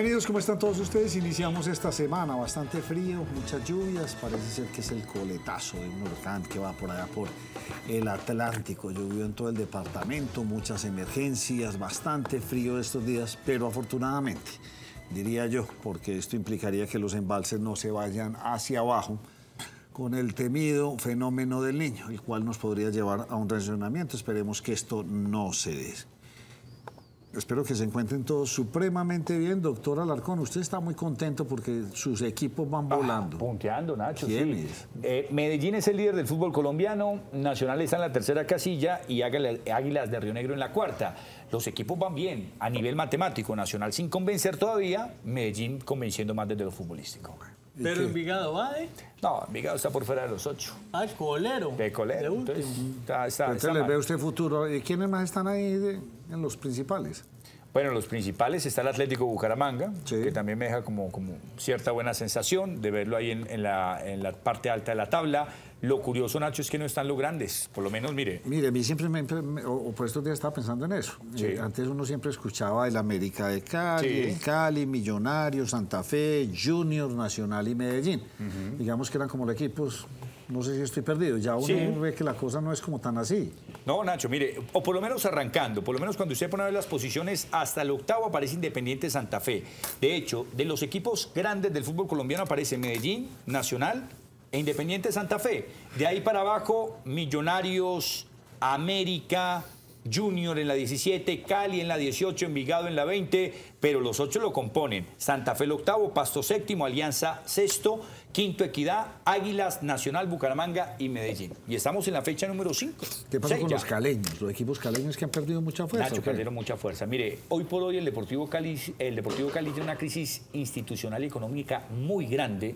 Bienvenidos, ¿cómo están todos ustedes? Iniciamos esta semana bastante frío, muchas lluvias, parece ser que es el coletazo de un huracán que va por allá por el Atlántico. Llovió en todo el departamento, muchas emergencias, bastante frío estos días, pero afortunadamente, diría yo, porque esto implicaría que los embalses no se vayan hacia abajo con el temido fenómeno del Niño, el cual nos podría llevar a un racionamiento. Esperemos que esto no se dé. Espero que se encuentren todos supremamente bien. Doctor Alarcón, usted está muy contento porque sus equipos van volando. Punteando, Nacho. ¿Quién sí. Medellín es el líder del fútbol colombiano, Nacional está en la tercera casilla y Águilas de Río Negro en la cuarta. Los equipos van bien a nivel matemático. Nacional sin convencer todavía, Medellín convenciendo más desde lo futbolístico. Pero Envigado va, No, Envigado está por fuera de los 8. Ah, es colero. De colero. Entonces, entonces les ve usted futuro. ¿Quiénes más están ahí en los principales? Bueno, los principales está el Atlético Bucaramanga, sí, que también me deja como cierta buena sensación de verlo ahí en la parte alta de la tabla. Lo curioso, Nacho, es que no están los grandes, por lo menos, mire. Mire, a mí siempre o por estos días estaba pensando en eso. Sí. Antes uno siempre escuchaba el América de Cali, Sí, el Cali, Millonarios, Santa Fe, Junior, Nacional y Medellín. Digamos que eran como los equipos, no sé si estoy perdido, ya uno Sí, ve que la cosa no es como tan así. No, Nacho, mire, o por lo menos arrancando, por lo menos cuando usted pone a ver las posiciones, hasta el octavo aparece Independiente Santa Fe. De hecho, de los equipos grandes del fútbol colombiano aparece Medellín, Nacional e Independiente Santa Fe. De ahí para abajo, Millonarios, América, Junior en la 17, Cali en la 18, Envigado en la 20, pero los 8 lo componen. Santa Fe el octavo, Pasto séptimo, Alianza sexto, quinto Equidad, Águilas, Nacional, Bucaramanga y Medellín. Y estamos en la fecha número 5. ¿Qué pasa con los caleños? Los equipos caleños que han perdido mucha fuerza. Nacho, perdieron mucha fuerza. Mire, hoy por hoy el Deportivo Cali tiene una crisis institucional y económica muy grande.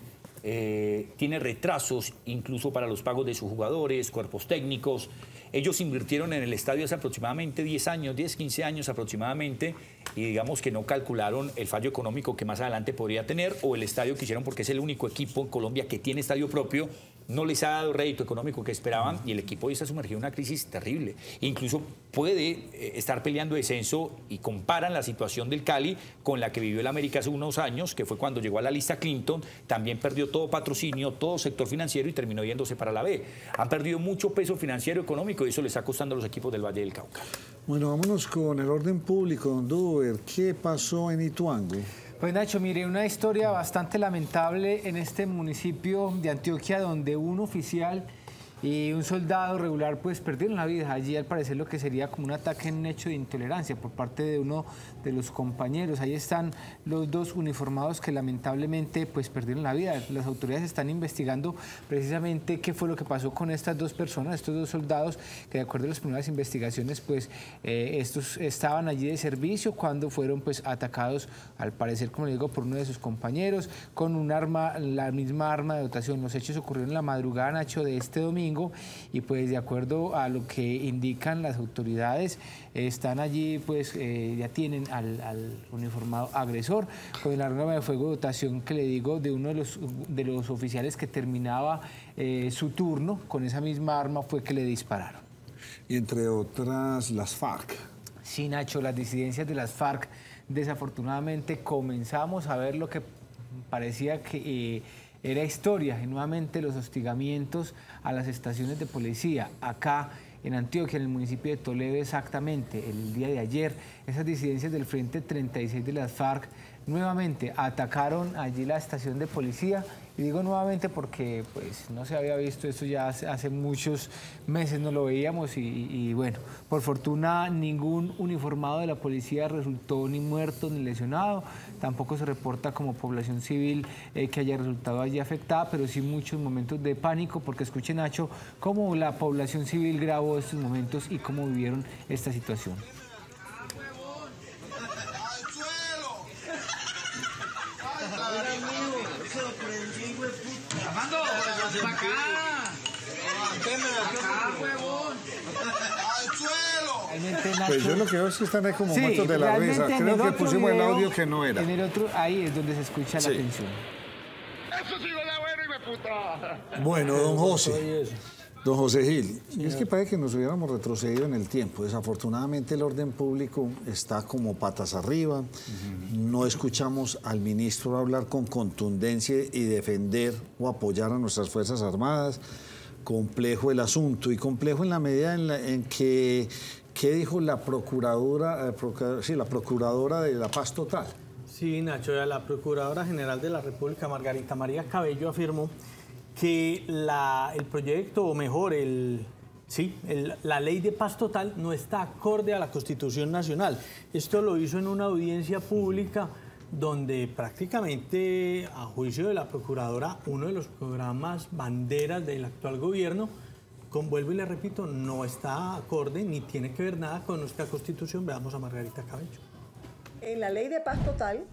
Tiene retrasos incluso para los pagos de sus jugadores, cuerpos técnicos. Ellos invirtieron en el estadio hace aproximadamente 10 años, 10, 15 años aproximadamente, y digamos que no calcularon el fallo económico que más adelante podría tener, o el estadio que hicieron porque es el único equipo en Colombia que tiene estadio propio, no les ha dado el rédito económico que esperaban y el equipo hoy está sumergido en una crisis terrible. Incluso puede estar peleando descenso y comparan la situación del Cali con la que vivió el América hace unos años, que fue cuando llegó a la lista Clinton, también perdió todo patrocinio, todo sector financiero y terminó yéndose para la B. Han perdido mucho peso financiero económico y eso les está costando a los equipos del Valle del Cauca. Bueno, vámonos con el orden público, don Duber. ¿Qué pasó en Ituango? Pues Nacho, mire, una historia bastante lamentable en este municipio de Antioquia, donde un oficial y un soldado regular pues perdieron la vida. Allí al parecer lo que sería como un ataque en un hecho de intolerancia por parte de uno de los compañeros. Ahí están los dos uniformados que lamentablemente pues perdieron la vida. Las autoridades están investigando precisamente qué fue lo que pasó con estas dos personas, estos dos soldados, que de acuerdo a las primeras investigaciones pues estos estaban allí de servicio cuando fueron pues atacados, al parecer, como le digo, por uno de sus compañeros con un arma, la misma arma de dotación. Los hechos ocurrieron en la madrugada, Nacho, de este domingo. Y pues de acuerdo a lo que indican las autoridades, están allí, pues ya tienen al uniformado agresor con el arma de fuego de dotación que le digo de uno de los oficiales que terminaba su turno. Con esa misma arma fue que le dispararon. Y entre otras, las FARC. Sí, Nacho, las disidencias de las FARC, desafortunadamente comenzamos a ver lo que parecía que era historia, y nuevamente los hostigamientos a las estaciones de policía. Acá en Antioquia, en el municipio de Toledo exactamente, el día de ayer, esas disidencias del Frente 36 de las FARC nuevamente atacaron allí la estación de policía. Y digo nuevamente porque pues no se había visto esto ya hace muchos meses, no lo veíamos y bueno, por fortuna ningún uniformado de la policía resultó ni muerto ni lesionado, tampoco se reporta como población civil que haya resultado allí afectada, pero sí muchos momentos de pánico, porque escuche, Nacho, cómo la población civil grabó estos momentos y cómo vivieron esta situación. Pues yo lo que veo es que están ahí como sí, muertos de la risa. Creo que pusimos el audio que no era. En el otro, ahí es donde se escucha la tensión. Eso sí, la buena y me puta. Bueno, don José. Don José Gil, y es que parece que nos hubiéramos retrocedido en el tiempo. Desafortunadamente el orden público está como patas arriba. No escuchamos al ministro hablar con contundencia y defender o apoyar a nuestras Fuerzas Armadas. Complejo el asunto, y complejo en la medida en que, ¿qué dijo la procuradora, la procuradora de la paz total? Sí, Nacho, la Procuradora General de la República, Margarita María Cabello, afirmó que el proyecto, o mejor, la ley de paz total no está acorde a la Constitución Nacional. Esto lo hizo en una audiencia pública donde prácticamente, a juicio de la Procuradora, uno de los programas banderas del actual gobierno, vuelvo y le repito, no está acorde ni tiene que ver nada con nuestra Constitución. Veamos a Margarita Cabello. En la ley de paz total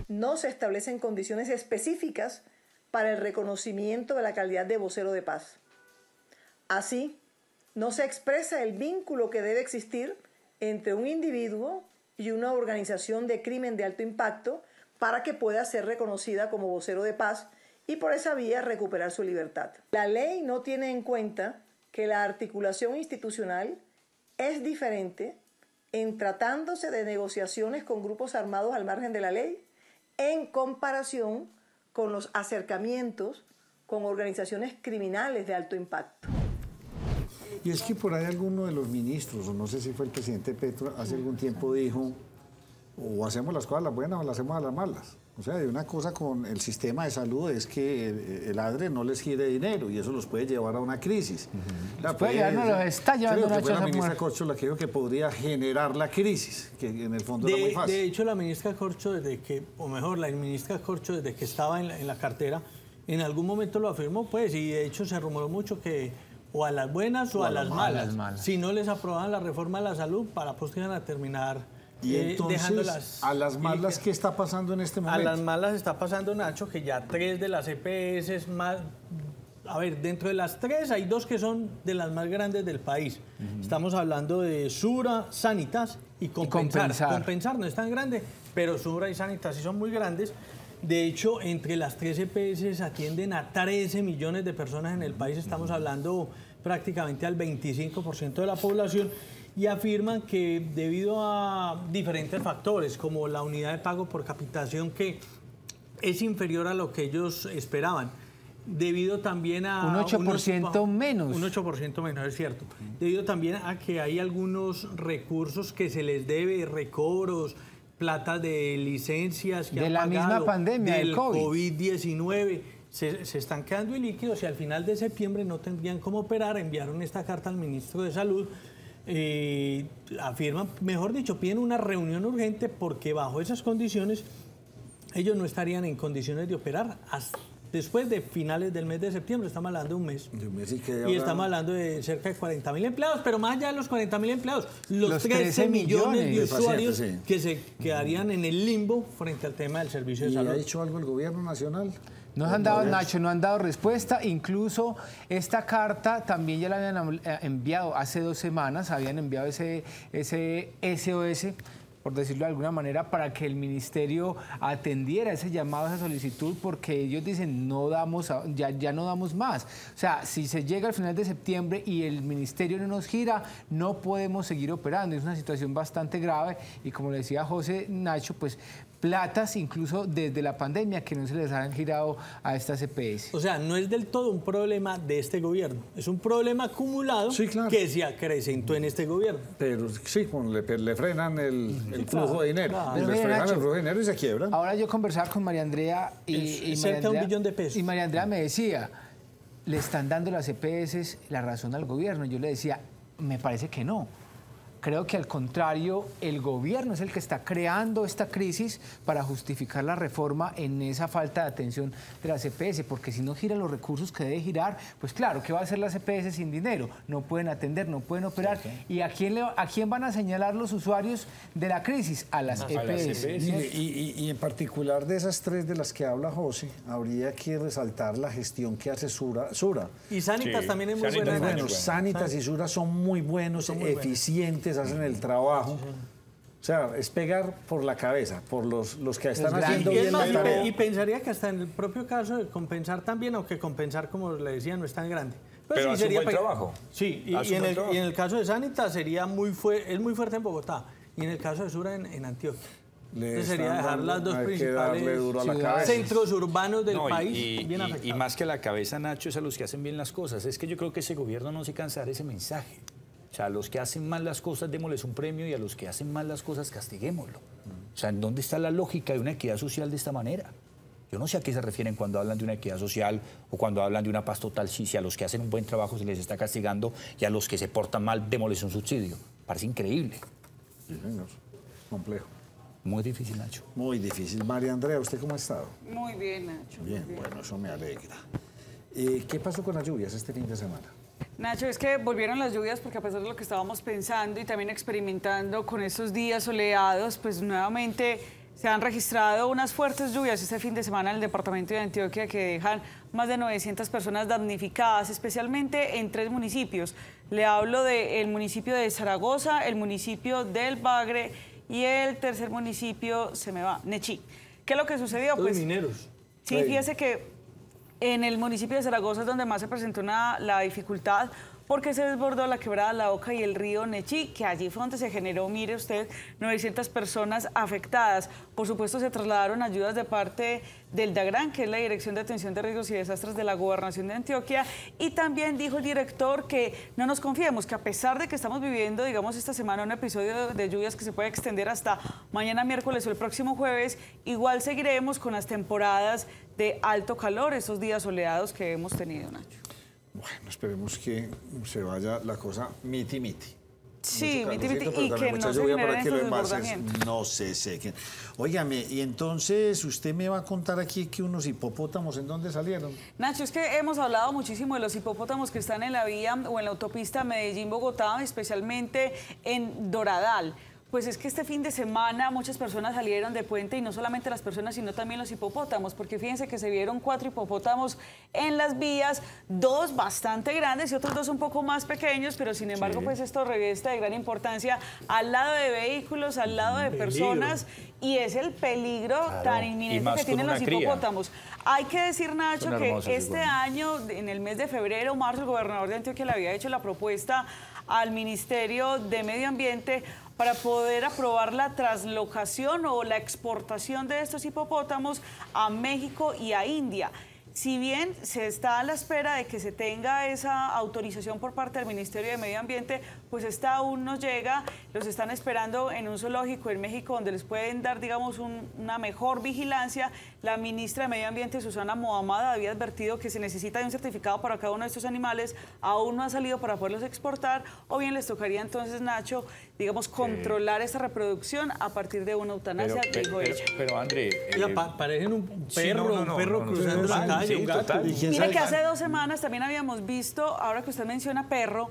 no se establecen condiciones específicas para el reconocimiento de la calidad de vocero de paz. Así, no se expresa el vínculo que debe existir entre un individuo y una organización de crimen de alto impacto para que pueda ser reconocida como vocero de paz y por esa vía recuperar su libertad. La ley no tiene en cuenta que la articulación institucional es diferente en tratándose de negociaciones con grupos armados al margen de la ley en comparación con los acercamientos con organizaciones criminales de alto impacto. Y es que por ahí alguno de los ministros, o no sé si fue el presidente Petro, hace algún tiempo dijo, o hacemos las cosas a las buenas o las hacemos a las malas. O sea, hay una cosa con el sistema de salud es que el ADRE no les gire dinero y eso los puede llevar a una crisis. Los está llevando creo que fue la a ministra Corcho la que dijo que podría generar la crisis, que en el fondo era muy fácil. De hecho, la ministra Corcho, la ministra Corcho, desde que estaba en la cartera, en algún momento lo afirmó, pues, y de hecho se rumoró mucho que o a las buenas o a las malas. Si no les aprobaban la reforma de la salud, para pues iban a terminar. Y entonces, a las malas, ¿qué está pasando en este momento? A las malas está pasando, Nacho, que ya 3 de las EPS más... A ver, dentro de las 3 hay 2 que son de las más grandes del país. Estamos hablando de Sura, Sanitas y Compensar. Compensar no es tan grande, pero Sura y Sanitas sí son muy grandes. De hecho, entre las 3 EPS atienden a 13 millones de personas en el país. Estamos hablando prácticamente al 25% de la población. Y afirman que debido a diferentes factores, como la unidad de pago por capitación, que es inferior a lo que ellos esperaban, debido también a... Un 8% menos. Un 8% menos, es cierto. Debido también a que hay algunos recursos que se les debe, recobros, plata de licencias que de han la pagado, misma pandemia del COVID-19, se están quedando ilíquidos y al final de septiembre no tendrían cómo operar. Enviaron esta carta al ministro de Salud. Afirman, mejor dicho, piden una reunión urgente porque bajo esas condiciones ellos no estarían en condiciones de operar hasta después de finales del mes de septiembre. Estamos hablando de un mes. Y estamos hablando de cerca de 40.000 empleados, pero más allá de los 40.000 empleados, los 13 millones de usuarios que se quedarían en el limbo frente al tema del servicio de salud. ¿Y ha dicho algo el gobierno nacional? Nos han dado, Nacho, no han dado respuesta. Incluso esta carta también ya la habían enviado hace 2 semanas, habían enviado ese SOS, por decirlo de alguna manera, para que el ministerio atendiera ese llamado, esa solicitud, porque ellos dicen ya no damos más. O sea, si se llega al final de septiembre y el ministerio no nos gira, no podemos seguir operando. Es una situación bastante grave y, como le decía José, Nacho, pues platas incluso desde la pandemia que no se les han girado a estas EPS. O sea, no es del todo un problema de este gobierno, es un problema acumulado que se acrecentó en este gobierno. Pero sí, le frenan el flujo de dinero. Les frenan el flujo de dinero y se quiebran. Ahora yo conversaba con María Andrea y cerca de $1 billón de pesos. Y María Andrea me decía, le están dando las EPS la razón al gobierno. Yo le decía, me parece que no. Creo que al contrario, el gobierno es el que está creando esta crisis para justificar la reforma en esa falta de atención de las EPS, porque si no gira los recursos que debe girar, pues claro, ¿qué va a hacer las EPS sin dinero? No pueden atender, no pueden operar. ¿Y a quién van a señalar los usuarios de la crisis? A las EPS. Y en particular de esas 3 de las que habla José, habría que resaltar la gestión que hace Sura. Y Sanitas también es muy buena. Bueno, Sanitas y Sura son muy buenos, eficientes, hacen el trabajo. O sea, es pegar por la cabeza, por los que están haciendo bien la tarea. Y pensaría que hasta en el propio caso de Compensar también, aunque Compensar, como le decía, no es tan grande, Pues Pero sí, hace un sería buen trabajo. Sí, y Hace un buen trabajo. en el caso de Sanitas sería es muy fuerte en Bogotá, y en el caso de Sura en Antioquia. Entonces sería dejar las dos principales centros urbanos del país bien afectados. Y más que la cabeza, Nacho, es a los que hacen bien las cosas. Es que yo creo que ese gobierno no se cansa de dar ese mensaje. O sea, a los que hacen mal las cosas, démosles un premio, y a los que hacen mal las cosas, castiguémoslo. O sea, ¿en dónde está la lógica de una equidad social de esta manera? Yo no sé a qué se refieren cuando hablan de una equidad social o cuando hablan de una paz total. Si a los que hacen un buen trabajo se les está castigando y a los que se portan mal, démosles un subsidio. Parece increíble. Sí, señor. Complejo. Muy difícil, Nacho. Muy difícil. María Andrea, ¿usted cómo ha estado? Muy bien, Nacho. Bien, bueno, eso me alegra. ¿Qué pasó con las lluvias este fin de semana? Nacho, es que volvieron las lluvias porque a pesar de lo que estábamos pensando y también experimentando con estos días soleados, pues nuevamente se han registrado unas fuertes lluvias este fin de semana en el departamento de Antioquia que dejan más de 900 personas damnificadas, especialmente en 3 municipios. Le hablo del municipio de Zaragoza, el municipio del Bagre y el tercer municipio, se me va, Nechí. ¿Qué es lo que sucedió? Los Pues mineros. sí, fíjese que en el municipio de Zaragoza es donde más se presentó la dificultad porque se desbordó la quebrada La Oca y el río Nechí, que allí fue donde se generó, mire usted, 900 personas afectadas. Por supuesto, se trasladaron ayudas de parte del DAGRAN, que es la Dirección de Atención de Riesgos y Desastres de la Gobernación de Antioquia, y también dijo el director que no nos confiemos, que a pesar de que estamos viviendo, digamos, esta semana un episodio de lluvias que se puede extender hasta mañana miércoles o el próximo jueves, igual seguiremos con las temporadas de alto calor, esos días soleados que hemos tenido, Nacho. Bueno, esperemos que se vaya la cosa miti-miti. Sí, Mucho miti-miti, calorcito, pero y también que mucha no se lluvia generen para que estos los envases desbordamientos. no se sequen. Óigame, y entonces usted me va a contar aquí que unos hipopótamos, ¿en dónde salieron? Nacho, es que hemos hablado muchísimo de los hipopótamos que están en la vía o en la autopista Medellín-Bogotá, especialmente en Doradal. Pues es que este fin de semana muchas personas salieron de puente y no solamente las personas, sino también los hipopótamos, porque fíjense que se vieron 4 hipopótamos en las vías, 2 bastante grandes y otros 2 un poco más pequeños, pero sin embargo, pues esto reviste de gran importancia al lado de vehículos, al lado de personas, y es el peligro tan inminente que tienen los hipopótamos. Hay que decir, Nacho, que este año, en el mes de febrero o marzo, el gobernador de Antioquia le había hecho la propuesta al Ministerio de Medio Ambiente para poder aprobar la traslocación o la exportación de estos hipopótamos a México y a India. Si bien se está a la espera de que se tenga esa autorización por parte del Ministerio de Medio Ambiente, pues esta aún no llega, los están esperando en un zoológico en México donde les pueden dar, digamos, una mejor vigilancia. La ministra de Medio Ambiente, Susana Mohamada, había advertido que se necesita de un certificado para cada uno de estos animales, aún no ha salido para poderlos exportar, o bien les tocaría entonces, Nacho, digamos, controlar esta reproducción a partir de una eutanasia, dijo ella. Pero André... parecen un perro cruzando la calle, un gato. Mire que hace 2 semanas también habíamos visto, ahora que usted menciona perro,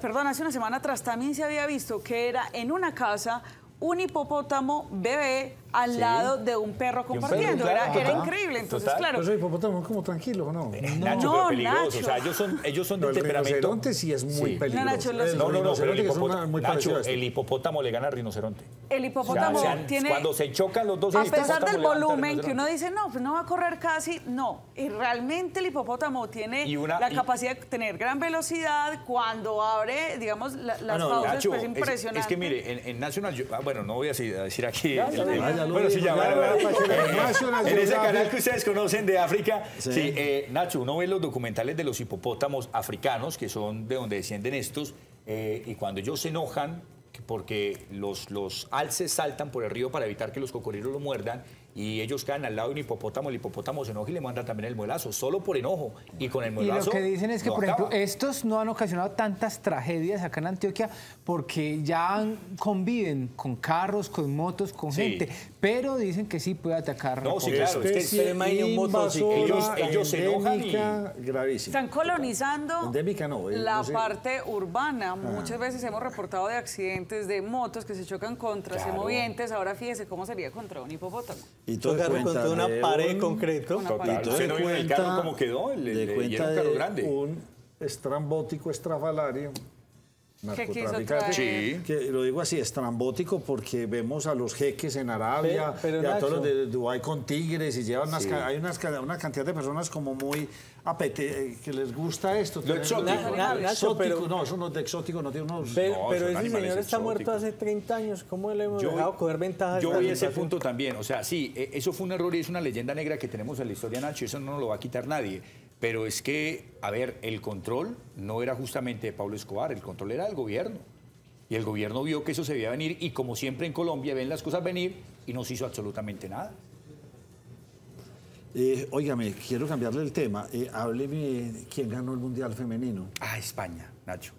perdón, hace una semana atrás también se había visto que era en una casa un hipopótamo bebé al lado de un perro compartiendo. Era increíble. Entonces, claro. Los hipopótamos como tranquilos, ¿o no? Nacho, pero peligrosos. O sea, ellos son de El temperamento. rinoceronte sí es muy peligroso. No, pero el muy Nacho, parecido. el hipopótamo le gana al rinoceronte. El hipopótamo tiene... Cuando se chocan los dos, a pesar del volumen que uno dice, no, pues no va a correr casi, no. Y realmente el hipopótamo tiene la capacidad de tener gran velocidad cuando abre, digamos, las fauces, Nacho, pues impresionante. Es que mire, en National... Bueno, no voy a decir aquí... Bueno, sí, ya, en ese canal que ustedes conocen de África, Nacho, uno ve los documentales de los hipopótamos africanos, que son de donde descienden estos, y cuando ellos se enojan, porque los alces saltan por el río para evitar que los cocodrilos lo muerdan, y ellos caen al lado de un hipopótamo, el hipopótamo se enoja y le mandan también el muelazo, solo por enojo, y con el muelazo... Y lo que dicen es que, por ejemplo, estos no han ocasionado tantas tragedias acá en Antioquia porque ya conviven con carros, con motos, con gente, pero dicen que sí puede atacar. No, sí, claro, es que ellos se enojan y... gravísima. Están colonizando endémica, la parte urbana. Muchas veces hemos reportado de accidentes de motos que se chocan contra semovientes. Ahora fíjese cómo sería contra un hipopótamo. Y todo contra una pared concreto. Total, ¿usted no vio el carro cómo quedó? De cuenta de un estrambótico estrafalario narcotraficante. Sí. Que lo digo así, estrambótico, porque vemos a los jeques en Arabia Pero y a todos Nacho, los de Dubái con tigres y llevan hay una cantidad de personas como muy que les gusta esto. Lo exótico. Nacho, pero- no, eso no es de exótico, no tiene unos... Pero son ese animales señor está exóticos. muerto hace 30 años. ¿Cómo le hemos Yo- dejado coger ventajas? Yo de voy la a ese situación? punto también. O sea, sí, eso fue un error y es una leyenda negra que tenemos en la historia, Nacho, y eso no nos lo va a quitar nadie. Pero es que, a ver, el control no era justamente de Pablo Escobar, el control era del gobierno. Y el gobierno vio que eso se veía venir y como siempre en Colombia ven las cosas venir y no se hizo absolutamente nada. Óigame, quiero cambiarle el tema. Hábleme, ¿quién ganó el Mundial Femenino? Ah, España, Nacho.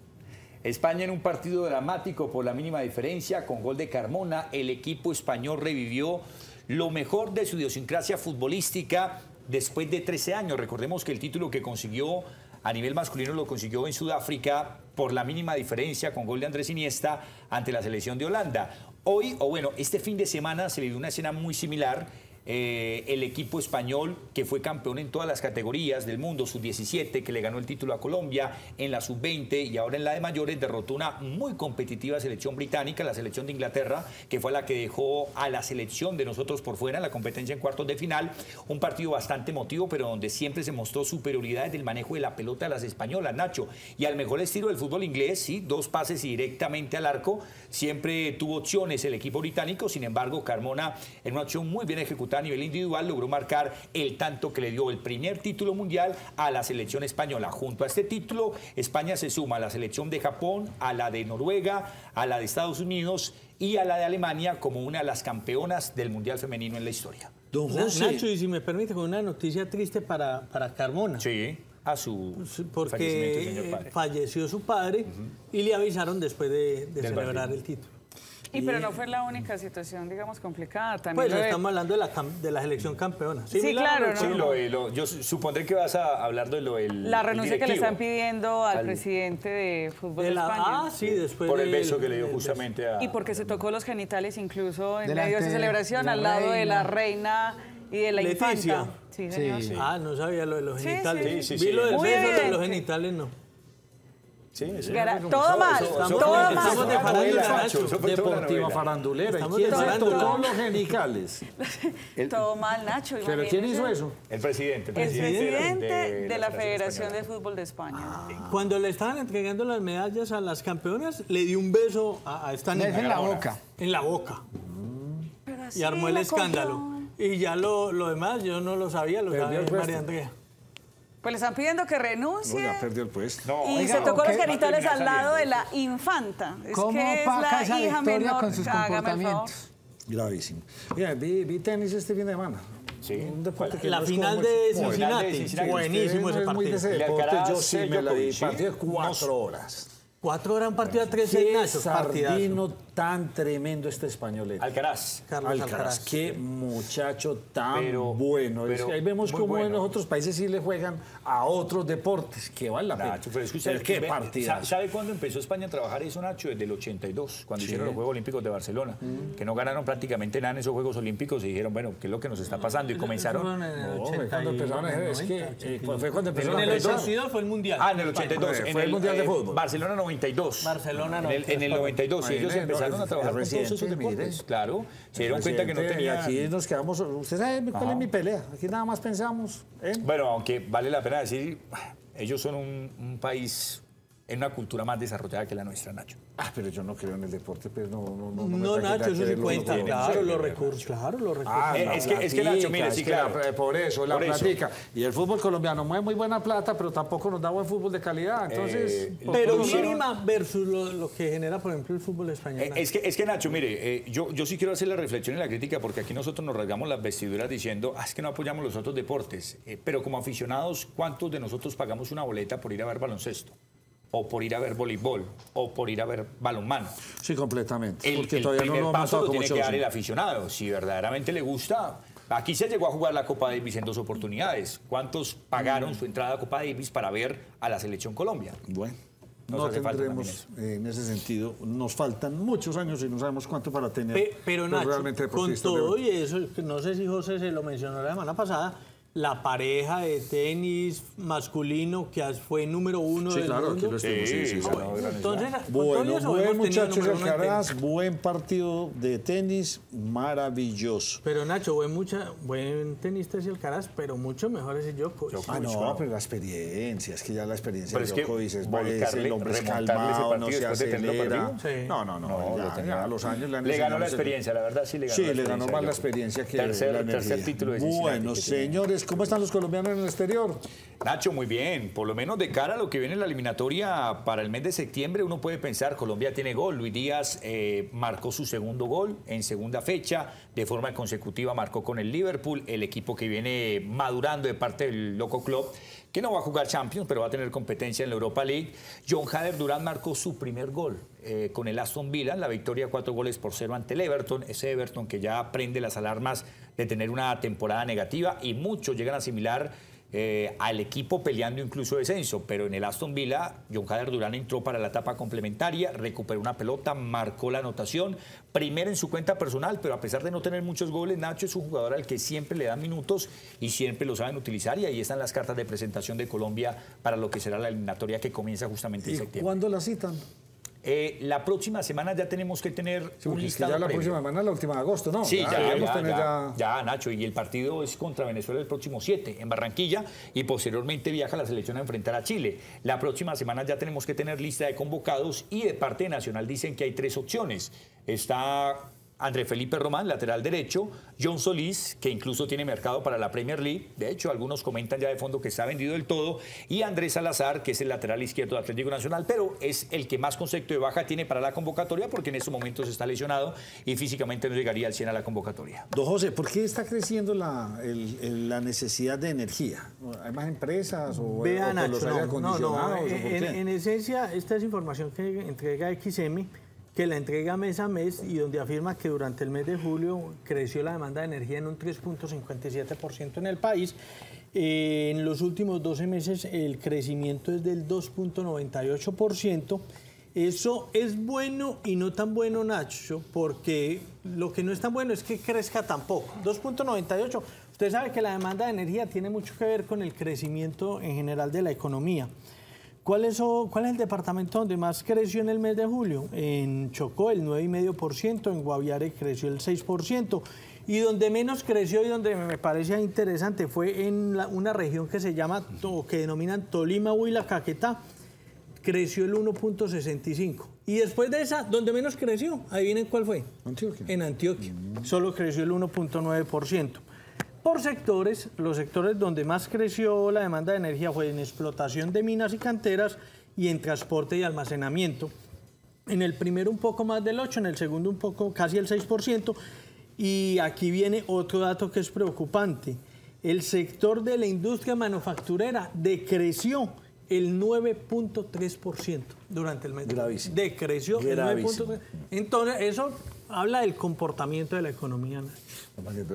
España en un partido dramático por la mínima diferencia, con gol de Carmona, el equipo español revivió lo mejor de su idiosincrasia futbolística después de 13 años. Recordemos que el título que consiguió a nivel masculino lo consiguió en Sudáfrica por la mínima diferencia, con gol de Andrés Iniesta ante la selección de Holanda. Hoy, o bueno, este fin de semana se vivió una escena muy similar. El equipo español, que fue campeón en todas las categorías del mundo, sub-17, que le ganó el título a Colombia, en la sub-20 y ahora en la de mayores, derrotó una muy competitiva selección británica, la selección de Inglaterra, que fue la que dejó a la selección de nosotros por fuera en la competencia en cuartos de final. Un partido bastante emotivo, pero donde siempre se mostró superioridad del manejo de la pelota de las españolas, Nacho. Y al mejor estilo del fútbol inglés, sí, 2 pases y directamente al arco. Siempre tuvo opciones el equipo británico, sin embargo, Carmona, en una acción muy bien ejecutada a nivel individual, logró marcar el tanto que le dio el primer título mundial a la selección española. Junto a este título, España se suma a la selección de Japón, a la de Noruega, a la de Estados Unidos y a la de Alemania como una de las campeonas del mundial femenino en la historia. Don José. Nacho, y si me permite, con una noticia triste para Carmona. Sí, a su fallecimiento, Porque señor padre. falleció su padre y le avisaron después de celebrar partido. el título. Pero no fue la única situación, digamos, complicada. También Pues estamos hablando de la selección campeona. Sí, Similar, claro, Sí, no. yo supondré que vas a hablar de lo del La renuncia que le directivo. están pidiendo al presidente de Fútbol de España. Sí, después Por el del- beso que le dio del- justamente a... Y porque se tocó los genitales incluso en Delante medio de esa de celebración, la al lado de la reina. reina y de la Leticia. infanta. Sí, señor. Sí. Ah, no sabía lo de los Sí, genitales. sí. Vi Sí, sí. lo del Muy beso, lo de los evidente. genitales no. Sí, sí. Todo mal, eso todo fue- mal. Estamos de novela, farándula, Nacho, Nacho. eso fue toda la Deportiva novela. farandulera. ¿Y Estamos quién de se farándula. tocó los genicales? Todo mal, Nacho. ¿Pero quién hizo imagínese. eso? El presidente. El presidente de la Federación Española. de Fútbol de España. Cuando le estaban entregando las medallas a las campeonas, le dio un beso a esta Es niña. en la boca. En la boca. Pero así Y armó el la escándalo. cogió. Y ya lo demás yo no lo sabía, lo Perdió sabía el puesto. María Andrea. Pues le están pidiendo que renuncie. No, ya perdió el puesto. No, Y Oiga, se tocó ¿o los qué? genitales Va a al terminar lado de la saliendo. infanta. Es ¿Cómo que es opaca la esa hija victoria menor. con sus Hágame el favor. comportamientos? Gravísimo. Mira, vi tenis este fin de semana. Sí. Un deporte que La no es final como- de Final de Cincinnati. Cincinnati. Buenísimo Usted ese no es muy de partido. ese Y deporte, Alcaraz, yo sí me la vi. Djokovic, ¿sí? Partido de 4 horas. 4 horas, un partido a 13 Qué Nacho. Partidazo. sardino tan tremendo este españolete. Alcaraz. Carlos Alcaraz. Qué muchacho tan Pero- bueno. Es pero que ahí vemos muy cómo en bueno. los otros países sí le juegan a otros deportes, que vale la pena. Nacho, pero es que usted qué ve- partida. ¿Sabe cuándo empezó España a trabajar eso, Nacho? Desde el 82, cuando hicieron los Juegos Olímpicos de Barcelona, que no ganaron prácticamente nada en esos Juegos Olímpicos y dijeron, bueno, ¿qué es lo que nos está pasando? Y comenzaron... No, fue cuando empezaron a es que fue cuando empezaron En a el pensar. 82 fue el Mundial. Ah, en el 82. Fue el Mundial de Fútbol. Barcelona 92. Barcelona En el 92, y ellos Imagínate, empezaron no, a trabajar con todos esos reciente, deportes. mire. Claro, se dieron cuenta que no Presidente, y tenían... aquí nos quedamos. Usted sabe cuál Ajá. es mi pelea. Aquí nada más pensamos en. Bueno, aunque vale la pena decir, ellos son un país en una cultura más desarrollada que la nuestra, Nacho. Pero yo no creo en el deporte, pero no. No, Nacho, eso sí cuenta. tiene, Claro, sí, los sí, recursos. Claro, los recursos. Es que, Nacho, mire, sí, claro. Por eso, la Por eso. platica. Y el fútbol colombiano mueve muy buena plata, pero tampoco nos da buen fútbol de calidad. Entonces. Pero Lo hicieron- mínima versus lo que genera, por ejemplo, el fútbol español. Es que Nacho, mire, yo sí quiero hacer la reflexión y la crítica porque aquí nosotros nos rasgamos las vestiduras diciendo, es que no apoyamos los otros deportes. Pero como aficionados, ¿cuántos de nosotros pagamos una boleta por ir a ver baloncesto? O por ir a ver voleibol, o por ir a ver balonmano. Sí, completamente. El porque todavía no primer lo hemos paso montado lo como tiene que dar show. el aficionado. Si verdaderamente le gusta. Aquí se llegó a jugar la Copa Davis en 2 oportunidades. ¿Cuántos pagaron su entrada a Copa Davis para ver a la Selección Colombia? Bueno. Nos No hace falta tendremos, en ese sentido, nos faltan muchos años y no sabemos cuánto para tener Pero Nacho, realmente con deportistas de todo hoy. y eso, que no sé si José se lo mencionó la semana pasada, la pareja de tenis masculino que fue número 1 del mundo. Aquí lo estuvimos, sí. Entonces, Bueno, buen muchachos número 1 en Alcaraz, tenis. buen partido de tenis, maravilloso. Pero Nacho, buen tenista es el Alcaraz, pero mucho mejor es el Djokovic. No, pero la experiencia, es que ya la experiencia Pero de es que Djokovic es volcarle, el hombre es remontarle ese calmado, no partido se después de tenerlo acelera. perdido. Sí. No, lo tenía. ya a los años Le ganó la enseñamos experiencia, la verdad sí le ganó. Sí, la le ganó experiencia más la a experiencia que Djokovic. la energía. Tercer título de Cincinnati Bueno, que tiene. señores, ¿cómo están los colombianos en el exterior? Nacho, muy bien. Por lo menos de cara a lo que viene en la eliminatoria para el mes de septiembre, uno puede pensar, Colombia tiene gol. Luis Díaz marcó su segundo gol en segunda fecha. De forma consecutiva marcó con el Liverpool, el equipo que viene madurando de parte del Loco Club, que no va a jugar Champions, pero va a tener competencia en la Europa League. John Hader Durán marcó su primer gol con el Aston Villa, la victoria 4-0 ante el Everton. Ese Everton que ya prende las alarmas de tener una temporada negativa y muchos llegan a asimilar al equipo peleando incluso descenso, pero en el Aston Villa, John Hader Durán entró para la etapa complementaria, recuperó una pelota, marcó la anotación, primero en su cuenta personal, pero a pesar de no tener muchos goles, Nacho es un jugador al que siempre le dan minutos y siempre lo saben utilizar, y ahí están las cartas de presentación de Colombia para lo que será la eliminatoria que comienza justamente en ¿Y septiembre. cuándo la citan? La próxima semana ya tenemos que tener Sí, un porque es que listado ya la previo. próxima semana es la última de agosto, ¿no? Sí, debemos tener ya, Nacho, y el partido es contra Venezuela el próximo 7 en Barranquilla y posteriormente viaja la selección a enfrentar a Chile. La próxima semana ya tenemos que tener lista de convocados y de parte de Nacional dicen que hay 3 opciones. Está André Felipe Román, lateral derecho, John Solís, que incluso tiene mercado para la Premier League, de hecho algunos comentan ya de fondo que está vendido del todo, y Andrés Salazar, que es el lateral izquierdo de Atlético Nacional, pero es el que más concepto de baja tiene para la convocatoria porque en estos momentos está lesionado y físicamente no llegaría al 100 a la convocatoria. Don José, ¿por qué está creciendo la necesidad de energía? ¿Hay más empresas o Vea, por los Nacho, aire acondicionados? ¿O por qué? en esencia, esta es información que entrega XM, que la entrega mes a mes y donde afirma que durante el mes de julio creció la demanda de energía en un 3.57% en el país. En los últimos 12 meses el crecimiento es del 2.98%. Eso es bueno y no tan bueno, Nacho, porque lo que no es tan bueno es que crezca tampoco. 2.98%. Usted sabe que la demanda de energía tiene mucho que ver con el crecimiento en general de la economía. ¿Cuál es el departamento donde más creció en el mes de julio? En Chocó el 9,5%, en Guaviare creció el 6%, y donde menos creció y donde me parece interesante fue en una región que se llama, o que denominan Tolima, Huila, Caquetá, creció el 1.65%. Y después de esa, donde menos creció, adivinen cuál fue. Antioquia. En Antioquia, solo creció el 1.9%. Por sectores, los sectores donde más creció la demanda de energía fue en explotación de minas y canteras y en transporte y almacenamiento. En el primero un poco más del 8%, en el segundo un poco, casi el 6%. Y aquí viene otro dato que es preocupante. El sector de la industria manufacturera decreció el 9.3% durante el mes. Gravísimo. Decreció el Gravísimo. 9.3%. Entonces, eso habla del comportamiento de la economía.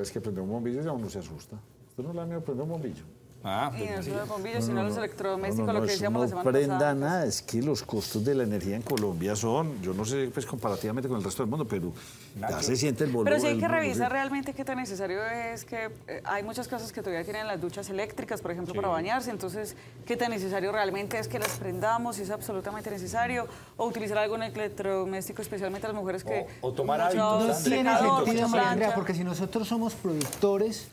Es que prender un bombillo ya uno se asusta. ¿Usted no le ha miedo prender un bombillo? Y no solo los bombillos, sino los electrodomésticos, lo que eso decíamos la semana no prenda pasada. nada, es que los costos de la energía en Colombia son, yo no sé pues comparativamente con el resto del mundo, pero ya se siente el volumen. Pero sí hay que revisar realmente qué tan necesario es, que hay muchas casas que todavía tienen las duchas eléctricas, por ejemplo, para bañarse, entonces qué tan necesario realmente es que las prendamos, si es absolutamente necesario, o utilizar algún electrodoméstico, especialmente las mujeres que... O tomar mucho hábitos, No tiene secador, sentido, mucha María Andrea, plancha. porque si nosotros somos productores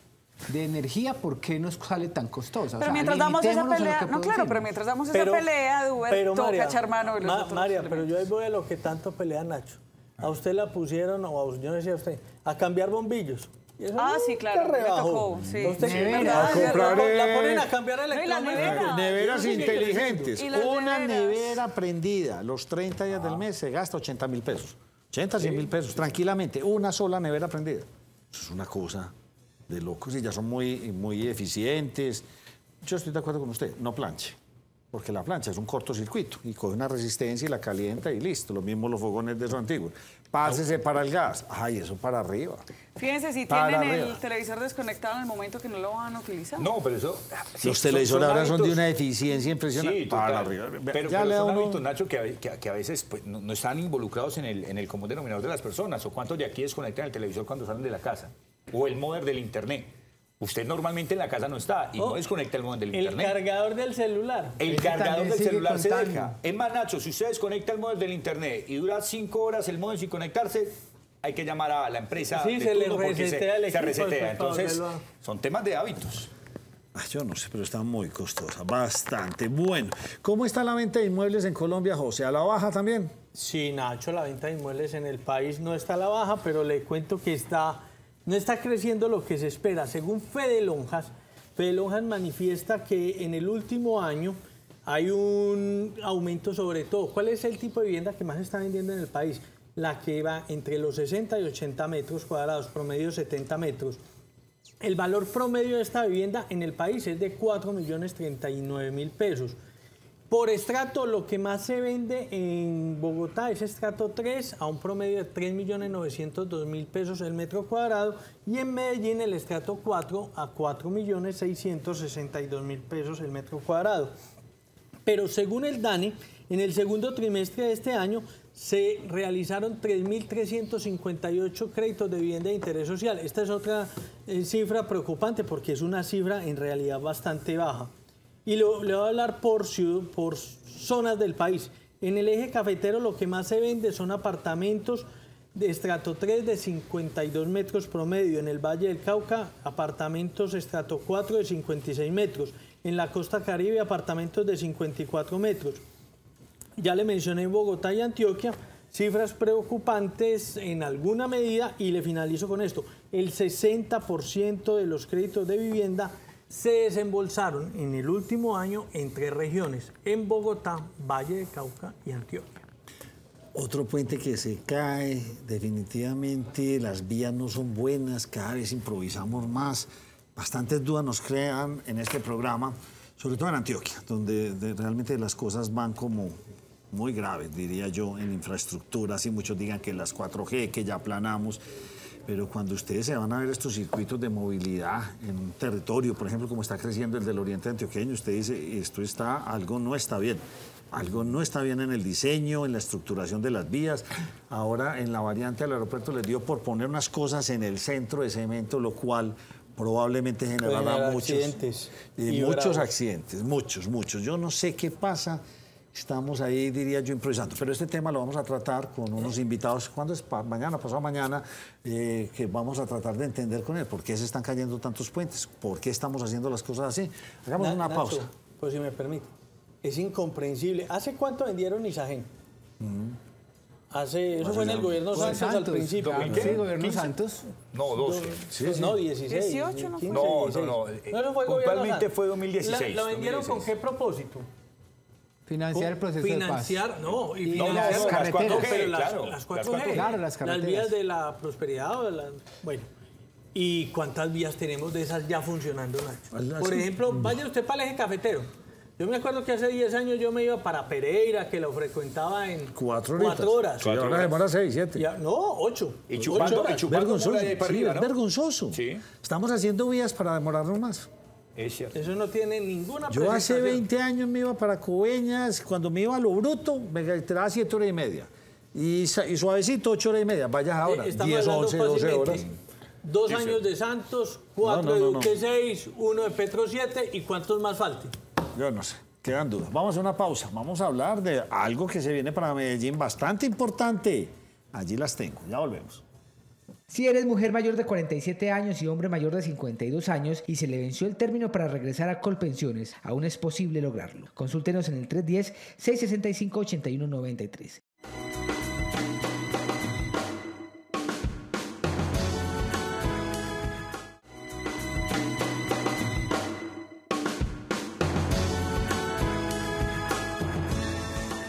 de energía, ¿por qué nos sale tan costosa? O Pero sea, mientras damos esa limitémonos a lo pelea, que no claro, producimos. pero mientras damos esa pelea, Uber toca María, echar mano de los otros María, elementos. pero yo ahí voy a lo que tanto pelea Nacho. A usted la pusieron, yo no decía a usted, a cambiar bombillos. Y eso Ah, sí, nunca claro, me rebajó. tocó, sí. Usted, Sí, ¿verdad? verdad. A comprar, La ponen a cambiar No, y la electrodomésticos. nevera. Neveras inteligentes. Y las Una neveras. nevera prendida los 30 días del mes se gasta 80.000 pesos. 80, 100.000 pesos, tranquilamente. Una sola nevera prendida. Eso es una cosa de locos y ya son muy eficientes. Yo estoy de acuerdo con usted, no planche. Porque la plancha es un cortocircuito y coge una resistencia y la calienta y listo. Lo mismo los fogones de esos antiguos. Pásese para el gas. Ay, eso para arriba. Fíjense, si Para tienen el arriba. televisor desconectado en el momento que no lo van a utilizar. No, pero eso... sí, Los televisores ahora son de hábitos. una eficiencia impresionante. Sí, para total. arriba. Pero Ya le da son uno- hábitos, Nacho, que a veces pues, no están involucrados en el común denominador de las personas. ¿O cuántos de aquí desconectan el televisor cuando salen de la casa? O el módem del internet. Usted normalmente en la casa no está y no desconecta el modem del El internet. cargador del celular. El Ese cargador también del sigue celular se contando. deja. Es más, Nacho, si usted desconecta el modem del internet y dura 5 horas el modem sin conectarse, hay que llamar a la empresa Sí, de se le turno porque resetea el se equipo resetea. después para Entonces, volverlo son temas de hábitos. Yo no sé, pero está muy costosa, bastante. Bueno, ¿cómo está la venta de inmuebles en Colombia, José? ¿A la baja también? Sí, Nacho, la venta de inmuebles en el país no está a la baja, pero le cuento que no está creciendo lo que se espera. Según Fede Lonjas manifiesta que en el último año hay un aumento sobre todo. ¿Cuál es el tipo de vivienda que más se está vendiendo en el país? La que va entre los 60 y 80 metros cuadrados, promedio 70 metros. El valor promedio de esta vivienda en el país es de 4.039.000 pesos. Por estrato, lo que más se vende en Bogotá es estrato 3 a un promedio de 3.902.000 pesos el metro cuadrado y en Medellín el estrato 4 a 4.662.000 pesos el metro cuadrado. Pero según el DANE, en el segundo trimestre de este año se realizaron 3.358 créditos de vivienda de interés social. Esta es otra cifra preocupante porque es una cifra en realidad bastante baja. Y le voy a hablar por zonas del país. En el eje cafetero lo que más se vende son apartamentos de estrato 3 de 52 metros promedio. En el Valle del Cauca, apartamentos estrato 4 de 56 metros. En la costa Caribe, apartamentos de 54 metros. Ya le mencioné Bogotá y Antioquia, cifras preocupantes en alguna medida y le finalizo con esto. El 60% de los créditos de vivienda se desembolsaron en el último año en 3 regiones, en Bogotá, Valle del Cauca y Antioquia. Otro puente que se cae, definitivamente las vías no son buenas, cada vez improvisamos más. Bastantes dudas nos crean en este programa, sobre todo en Antioquia, donde realmente las cosas van como muy graves, diría yo, en infraestructura. Así muchos digan que las 4G, que ya aplanamos, pero cuando ustedes se van a ver estos circuitos de movilidad en un territorio, por ejemplo, como está creciendo el del oriente antioqueño, usted dice, algo no está bien. Algo no está bien en el diseño, en la estructuración de las vías. Ahora, en la variante del aeropuerto les dio por poner unas cosas en el centro de cemento, lo cual probablemente generará accidentes. Muchos accidentes, muchos. Yo no sé qué pasa. Estamos ahí, diría yo, improvisando. Pero este tema lo vamos a tratar con unos invitados. ¿Cuándo es? Mañana, pasado mañana, que vamos a tratar de entender con él por qué se están cayendo tantos puentes, por qué estamos haciendo las cosas así. Hagamos una pausa. Pues si me permite. Es incomprensible. ¿Hace cuánto vendieron Isagen? Eso fue en el gobierno Santos al principio. Claro, sí, gobierno Santos. No, 12. No, 16. 18, ¿no? 15, No, 16. no. Eso fue Puntualmente gobierno fue 2016. ¿La vendieron 2016. con qué propósito? Financiar el proceso Financiar, no. Y financiar las carreteras. pero claro, las las 4G. Claro, las carreteras. vías de la prosperidad. Bueno. ¿Y cuántas vías tenemos de esas ya funcionando, Nacho? Por ejemplo, vaya usted para el eje cafetero. Yo me acuerdo que hace 10 años yo me iba para Pereira, que lo frecuentaba en 4 horas. Sí, ahora demora 6, 7. No, 8. Y chupando Vergonzoso. mora de para Sí, arriba, es ¿no? vergonzoso. Sí. Estamos haciendo vías para demorarnos más. Es cierto. Eso no tiene ninguna Yo hace presentación. 20 años me iba para Coveñas, cuando me iba a lo bruto, me entraba 7 horas y media. Y suavecito, 8 horas y media. Vaya ahora, Estamos 10, hablando 11, 12 horas. fácilmente. 2 años de Santos, 4 de Duque 6, 1 de Petro 7 y ¿cuántos más falten? Yo no sé, quedan dudas. Vamos a una pausa. Vamos a hablar de algo que se viene para Medellín bastante importante. Allí las tengo, ya volvemos. Si eres mujer mayor de 47 años y hombre mayor de 52 años y se le venció el término para regresar a Colpensiones, aún es posible lograrlo. Consúltenos en el 310-665-8193.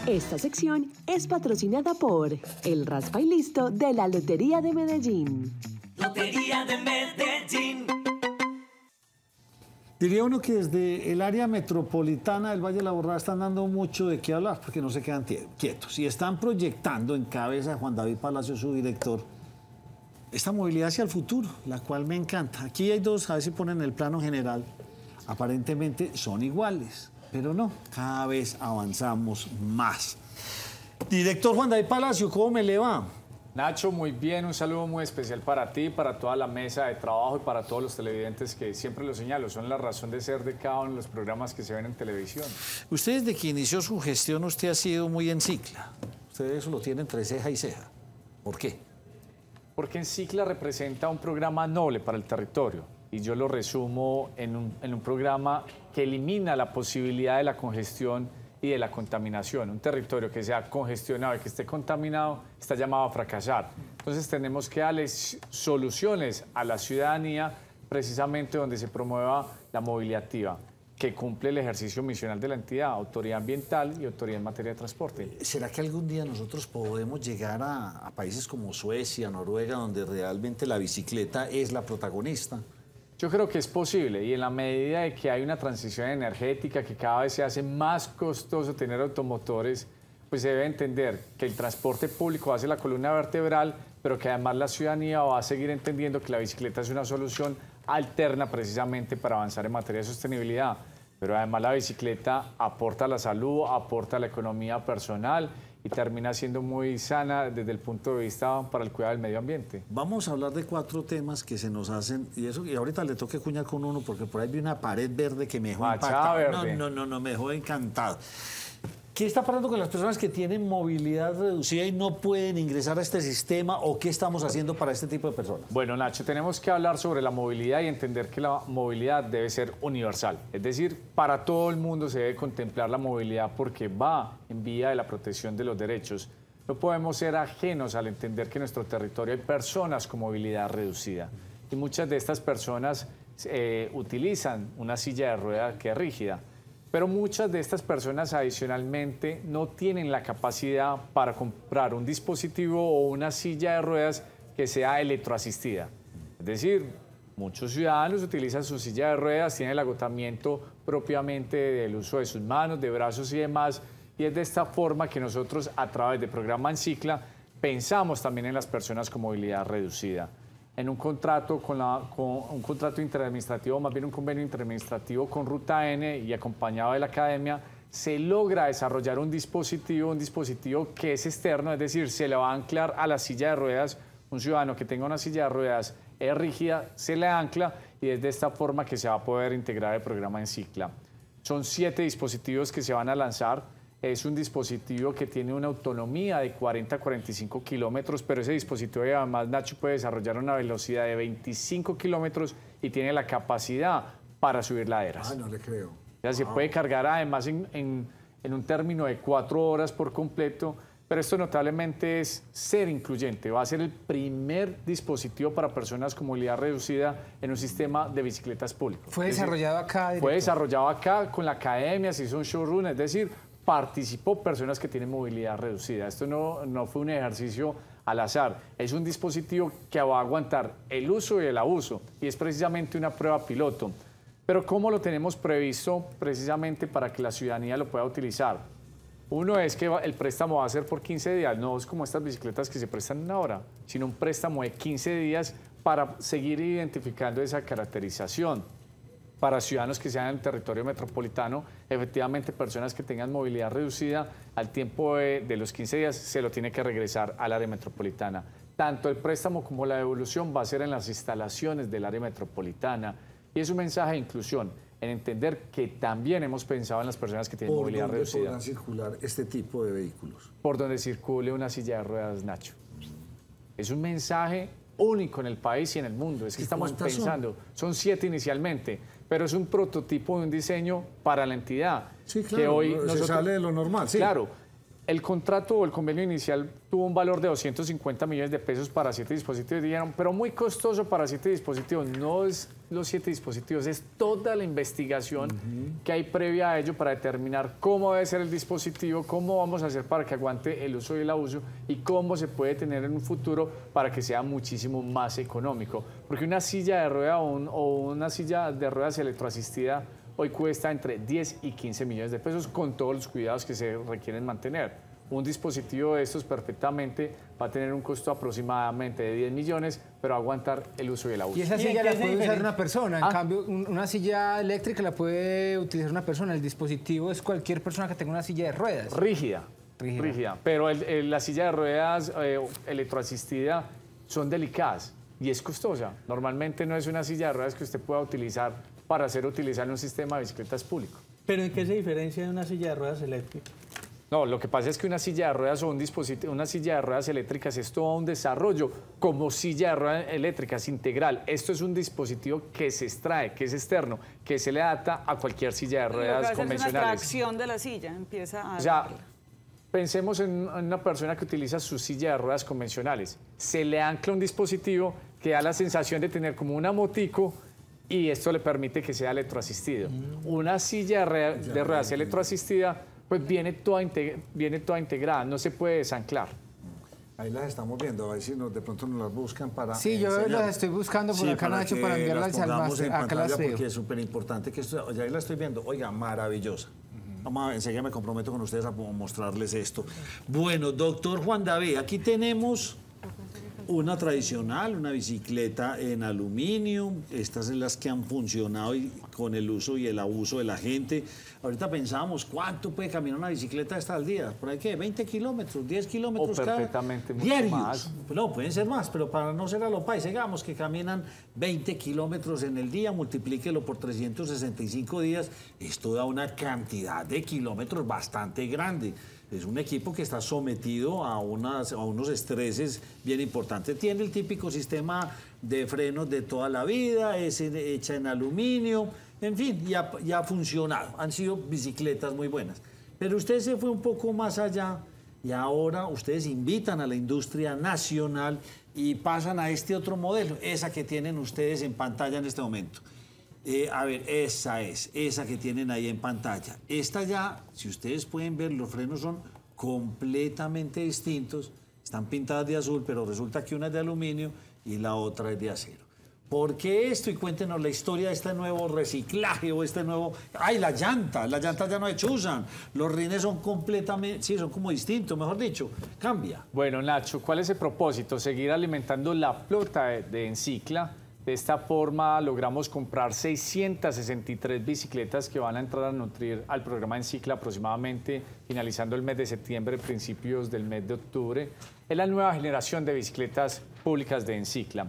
Esta sección es patrocinada por el Raspa y Listo de la Lotería de Medellín. Lotería de Medellín. Diría uno que desde el área metropolitana del Valle de la Borrada están dando mucho de qué hablar porque no se quedan quietos. Y están proyectando en cabeza de Juan David Palacio, su director, esta movilidad hacia el futuro, la cual me encanta. Aquí hay dos, a ver si ponen el plano general. Aparentemente son iguales. Pero no, cada vez avanzamos más. Director Juan David Palacio, ¿cómo me le va? Nacho, muy bien, un saludo muy especial para ti, para toda la mesa de trabajo y para todos los televidentes que siempre lo señalo, son la razón de ser de cada uno de los programas que se ven en televisión. Usted desde que inició su gestión, usted ha sido muy en Cicla. Usted eso lo tiene entre ceja y ceja. ¿Por qué? Porque Encicla representa un programa noble para el territorio y yo lo resumo en un programa que elimina la posibilidad de la congestión y de la contaminación. Un territorio que sea congestionado y que esté contaminado está llamado a fracasar. Entonces tenemos que darle soluciones a la ciudadanía precisamente donde se promueva la movilidad activa, que cumple el ejercicio misional de la entidad, autoridad ambiental y autoridad en materia de transporte. ¿Será que algún día nosotros podemos llegar a países como Suecia, Noruega, donde realmente la bicicleta es la protagonista? Yo creo que es posible y en la medida de que hay una transición energética, que cada vez se hace más costoso tener automotores, pues se debe entender que el transporte público va a ser la columna vertebral, pero que además la ciudadanía va a seguir entendiendo que la bicicleta es una solución alterna precisamente para avanzar en materia de sostenibilidad. Pero además la bicicleta aporta a la salud, aporta a la economía personal y termina siendo muy sana desde el punto de vista para el cuidado del medio ambiente. Vamos a hablar de 4 temas que se nos hacen, y ahorita le toque cuñar con uno, porque por ahí vi una pared verde que me dejó impactado. No, me dejó encantado. ¿Qué está pasando con las personas que tienen movilidad reducida y no pueden ingresar a este sistema, o qué estamos haciendo para este tipo de personas? Bueno, Nacho, tenemos que hablar sobre la movilidad y entender que la movilidad debe ser universal. Es decir, para todo el mundo se debe contemplar la movilidad porque va en vía de la protección de los derechos. No podemos ser ajenos al entender que en nuestro territorio hay personas con movilidad reducida. Y muchas de estas personas utilizan una silla de ruedas que es rígida. Pero muchas de estas personas adicionalmente no tienen la capacidad para comprar un dispositivo o una silla de ruedas que sea electroasistida. Es decir, muchos ciudadanos utilizan su silla de ruedas, tienen el agotamiento propiamente del uso de sus manos, de brazos y demás, y es de esta forma que nosotros a través del programa Encicla pensamos también en las personas con movilidad reducida. En un contrato un contrato interadministrativo, más bien un convenio interadministrativo con Ruta N y acompañado de la academia, se logra desarrollar un dispositivo que es externo, es decir, se le va a anclar a la silla de ruedas. Un ciudadano que tenga una silla de ruedas es rígida, se le ancla y es de esta forma que se va a poder integrar el programa Encicla. Son 7 dispositivos que se van a lanzar. Es un dispositivo que tiene una autonomía de 40 a 45 kilómetros, pero ese dispositivo además, Nacho, puede desarrollar una velocidad de 25 kilómetros y tiene la capacidad para subir laderas. No le creo. O sea, se puede cargar además en un término de 4 horas por completo, pero esto notablemente es ser incluyente. Va a ser el primer dispositivo para personas con movilidad reducida en un sistema de bicicletas públicos. ¿Fue desarrollado acá? Fue desarrollado acá con la academia, se hizo un showroom, es decir, participó personas que tienen movilidad reducida. Esto no fue un ejercicio al azar, es un dispositivo que va a aguantar el uso y el abuso y es precisamente una prueba piloto. Pero ¿cómo lo tenemos previsto precisamente para que la ciudadanía lo pueda utilizar? Uno es que el préstamo va a ser por 15 días, no es como estas bicicletas que se prestan en una hora, sino un préstamo de 15 días para seguir identificando esa caracterización. Para ciudadanos que sean en el territorio metropolitano, efectivamente personas que tengan movilidad reducida, al tiempo de los 15 días se lo tiene que regresar al área metropolitana. Tanto el préstamo como la devolución va a ser en las instalaciones del área metropolitana. Y es un mensaje de inclusión, en entender que también hemos pensado en las personas que tienen movilidad reducida. ¿Por dónde podrán circular este tipo de vehículos? Por donde circule una silla de ruedas, Nacho. Es un mensaje único en el país y en el mundo. Es que estamos pensando, son 7 inicialmente, pero es un prototipo de un diseño para la entidad. Sí, claro, que hoy se sale de lo normal. Sí. Claro, el contrato o el convenio inicial tuvo un valor de 250 millones de pesos para 7 dispositivos. Dijeron, pero muy costoso para 7 dispositivos. No es los 7 dispositivos, es toda la investigación que hay previa a ello para determinar cómo debe ser el dispositivo, cómo vamos a hacer para que aguante el uso y el abuso y cómo se puede tener en un futuro para que sea muchísimo más económico. Porque una silla de rueda o una silla de ruedas electroasistida hoy cuesta entre 10 y 15 millones de pesos con todos los cuidados que se requieren mantener. Un dispositivo de estos perfectamente va a tener un costo aproximadamente de 10 millones, pero va a aguantar el uso y el abuso. Y esa silla la puede usar una persona, en cambio una silla eléctrica la puede utilizar una persona, el dispositivo es cualquier persona que tenga una silla de ruedas. Rígida. rígida. Pero la silla de ruedas electroasistida son delicadas y es costosa. Normalmente no es una silla de ruedas que usted pueda utilizar para utilizar en un sistema de bicicletas público. ¿Pero en qué se diferencia de una silla de ruedas eléctrica? No, lo que pasa es que una silla de ruedas o un dispositivo, una silla de ruedas eléctricas es todo un desarrollo como silla de ruedas eléctricas integral. Esto es un dispositivo que se extrae, que es externo, que se le adapta a cualquier silla de ruedas convencionales. Es una tracción de la silla, empieza a... O sea, pensemos en una persona que utiliza su silla de ruedas convencionales. Se le ancla un dispositivo que da la sensación de tener como una motico y esto le permite que sea electroasistido. Una silla de ruedas electroasistida pues viene toda integrada, no se puede desanclar. Ahí las estamos viendo, a ver si de pronto nos las buscan para Sí, yo las estoy buscando por acá, Nacho, para enviarlas al máster. Acá las veo. Porque es súper importante que esto, ya ahí la estoy viendo, oiga, maravillosa. Vamos a ver, enseguida me comprometo con ustedes a mostrarles esto. Bueno, doctor Juan David, aquí tenemos una tradicional, una bicicleta en aluminio. Estas son las que han funcionado con el uso y el abuso de la gente. Ahorita pensábamos, ¿cuánto puede caminar una bicicleta esta al día? ¿Por ahí qué? ¿20 kilómetros? ¿10 kilómetros perfectamente mucho diarios? más. No, pueden ser más, pero para no ser a lo país, digamos que caminan 20 kilómetros en el día, multiplíquelo por 365 días, esto da una cantidad de kilómetros bastante grande. Es un equipo que está sometido a unos estreses bien importantes. Tiene el típico sistema de frenos de toda la vida, es hecha en aluminio, en fin, ya ha funcionado. Han sido bicicletas muy buenas. Pero usted se fue un poco más allá y ahora ustedes invitan a la industria nacional y pasan a este otro modelo, esa que tienen ustedes en pantalla en este momento. A ver, esa que tienen ahí en pantalla. Esta ya, si ustedes pueden ver, los frenos son completamente distintos. Están pintadas de azul, pero resulta que una es de aluminio y la otra es de acero. ¿Por qué esto? Y cuéntenos la historia de este nuevo reciclaje o este nuevo... ¡Ay, las llantas ya no chuzan! Los rines son completamente... Sí, son como distintos, mejor dicho. Cambia. Bueno, Nacho, ¿cuál es el propósito? Seguir alimentando la flota de Encicla. De esta forma logramos comprar 663 bicicletas que van a entrar a nutrir al programa Encicla aproximadamente finalizando el mes de septiembre, principios del mes de octubre. Es la nueva generación de bicicletas públicas de Encicla.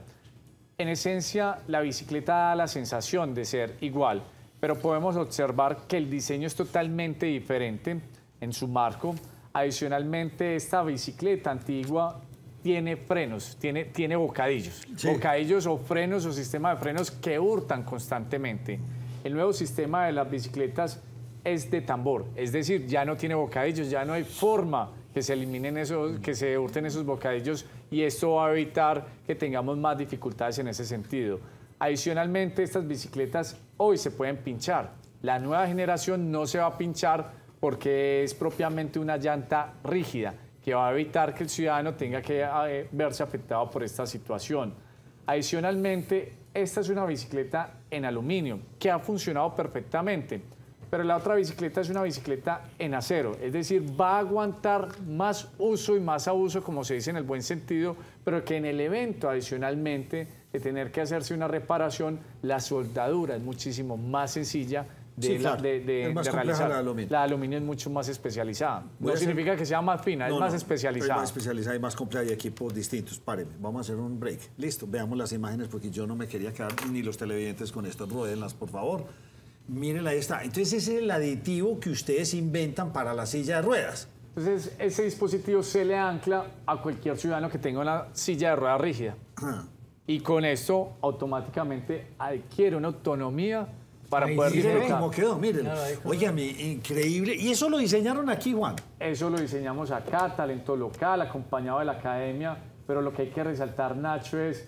En esencia, la bicicleta da la sensación de ser igual, pero podemos observar que el diseño es totalmente diferente en su marco. Adicionalmente, esta bicicleta antigua tiene frenos, tiene bocadillos. Sí. Bocadillos o frenos o sistema de frenos que hurtan constantemente. El nuevo sistema de las bicicletas es de tambor, es decir, ya no tiene bocadillos, ya no hay forma que se eliminen que se hurten esos bocadillos y esto va a evitar que tengamos más dificultades en ese sentido. Adicionalmente, estas bicicletas hoy se pueden pinchar. La nueva generación no se va a pinchar porque es propiamente una llanta rígida, que va a evitar que el ciudadano tenga que verse afectado por esta situación. Adicionalmente, esta es una bicicleta en aluminio que ha funcionado perfectamente, pero la otra bicicleta es una bicicleta en acero, es decir, va a aguantar más uso y más abuso, como se dice en el buen sentido, pero que en el evento adicionalmente de tener que hacerse una reparación, la soldadura es muchísimo más sencilla de realizar. La de aluminio es mucho más especializada. No significa que sea más fina, es más especializada. Es más especializada y más compleja y equipos distintos. Párenme, vamos a hacer un break. Listo, veamos las imágenes porque yo no me quería quedar ni los televidentes con esto. Ródenlas, por favor. Mírenla, ahí está. Entonces ese es el aditivo que ustedes inventan para la silla de ruedas. Entonces ese dispositivo se le ancla a cualquier ciudadano que tenga una silla de ruedas rígida. Y con esto automáticamente adquiere una autonomía para poder disfrutar. ¿Cómo quedó? Miren. Óigame, increíble. ¿Y eso lo diseñaron aquí, Juan? Eso lo diseñamos acá, talento local, acompañado de la academia. Pero lo que hay que resaltar, Nacho, es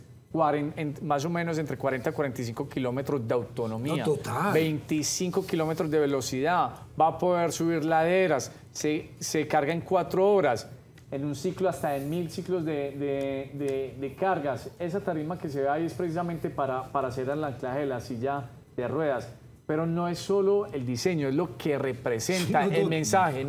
más o menos entre 40 y 45 kilómetros de autonomía. No, total. 25 kilómetros de velocidad. Va a poder subir laderas. Se carga en 4 horas. En un ciclo hasta en 1000 ciclos de cargas. Esa tarima que se ve ahí es precisamente para hacer el anclaje de la silla de ruedas, pero no es solo el diseño, es lo que representa el mensaje,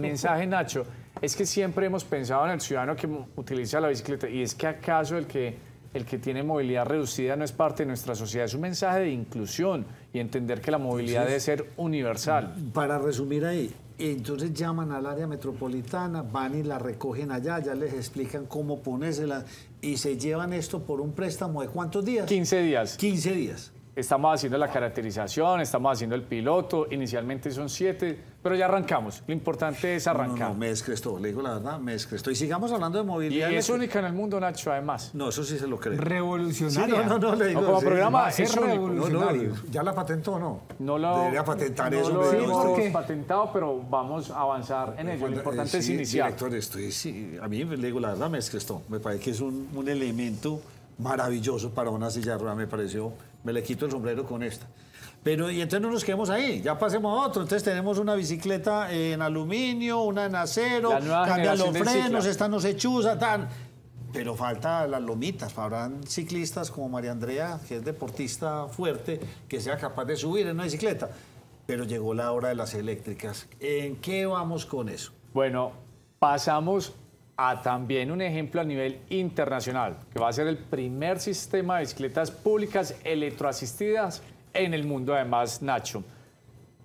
Nacho, es que siempre hemos pensado en el ciudadano que utiliza la bicicleta y es que acaso el que tiene movilidad reducida no es parte de nuestra sociedad, es un mensaje de inclusión y entender que la movilidad debe ser universal. Para resumir ahí, Entonces llaman al área metropolitana, van y la recogen allá, ya les explican cómo ponérsela y se llevan esto por un préstamo de ¿cuántos días? 15 días. 15 días. Estamos haciendo la caracterización, estamos haciendo el piloto, inicialmente son 7, pero ya arrancamos. Lo importante es arrancar. No, me descrestó, le digo la verdad, me descrestó. Y sigamos hablando de Y movilidad. es única en el mundo, Nacho, además. No, eso sí se lo creo. Revolucionaria. Sí, no, le digo. No, como sí, programa va a ser es único. revolucionario. ¿Ya la patentó o no? No lo, Debería patentar eso. no lo pero hemos porque- patentado, pero vamos a avanzar en ello. Lo importante es iniciar. Director, a mí le digo la verdad, me descrestó. Me parece que es un elemento maravilloso para una silla de ruedas, me pareció. Me le quito el sombrero con esta. Pero, y entonces no nos quedemos ahí, ya pasemos a otro. Entonces tenemos una bicicleta en aluminio, una en acero, La nueva cambian los generación del frenos, Cicla. esta no se chuza, tan. Pero falta las lomitas, habrán ciclistas como María Andrea, que es deportista fuerte, que sea capaz de subir en una bicicleta. Pero llegó la hora de las eléctricas. ¿En qué vamos con eso? Bueno, pasamos a también un ejemplo a nivel internacional, que va a ser el primer sistema de bicicletas públicas electroasistidas en el mundo, además, Nacho.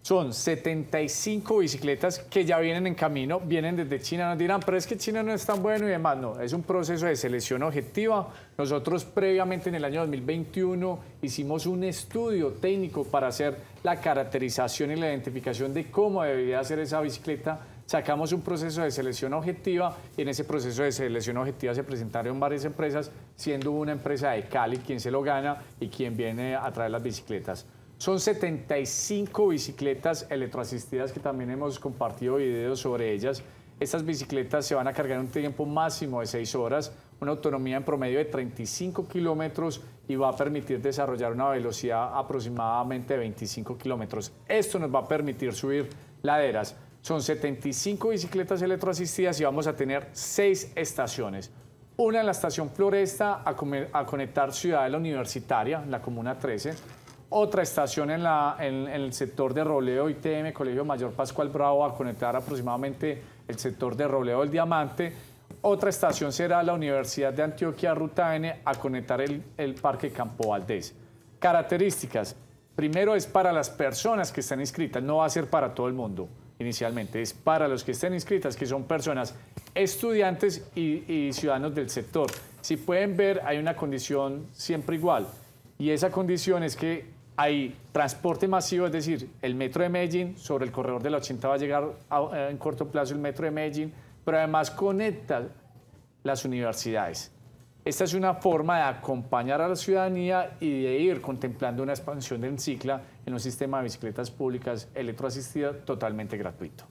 Son 75 bicicletas que ya vienen en camino, vienen desde China. Nos dirán, pero es que China no es tan bueno y demás. No, es un proceso de selección objetiva. Nosotros previamente en el año 2021 hicimos un estudio técnico para hacer la caracterización y la identificación de cómo debería ser esa bicicleta. Sacamos un proceso de selección objetiva y en ese proceso de selección objetiva se presentaron varias empresas, siendo una empresa de Cali quien se lo gana y quien viene a traer las bicicletas. Son 75 bicicletas electroasistidas que también hemos compartido videos sobre ellas. Estas bicicletas se van a cargar en un tiempo máximo de 6 horas, una autonomía en promedio de 35 kilómetros y va a permitir desarrollar una velocidad aproximadamente de 25 kilómetros. Esto nos va a permitir subir laderas. Son 75 bicicletas electroasistidas y vamos a tener 6 estaciones. Una en la estación Floresta a conectar Ciudadela Universitaria, en la Comuna 13. Otra estación en el sector de Robledo ITM, Colegio Mayor Pascual Bravo, a conectar aproximadamente el sector de Robledo del Diamante. Otra estación será la Universidad de Antioquia, Ruta N, a conectar el Parque Campo Valdés. Características. Primero, es para las personas que están inscritas, no va a ser para todo el mundo inicialmente, es para los que estén inscritas, que son personas estudiantes y ciudadanos del sector. Si pueden ver, hay una condición siempre igual, y esa condición es que hay transporte masivo, es decir, el metro de Medellín, sobre el corredor de la 80 va a llegar en corto plazo el metro de Medellín, pero además conecta las universidades. Esta es una forma de acompañar a la ciudadanía y de ir contemplando una expansión del Cicla en un sistema de bicicletas públicas electroasistidas totalmente gratuito.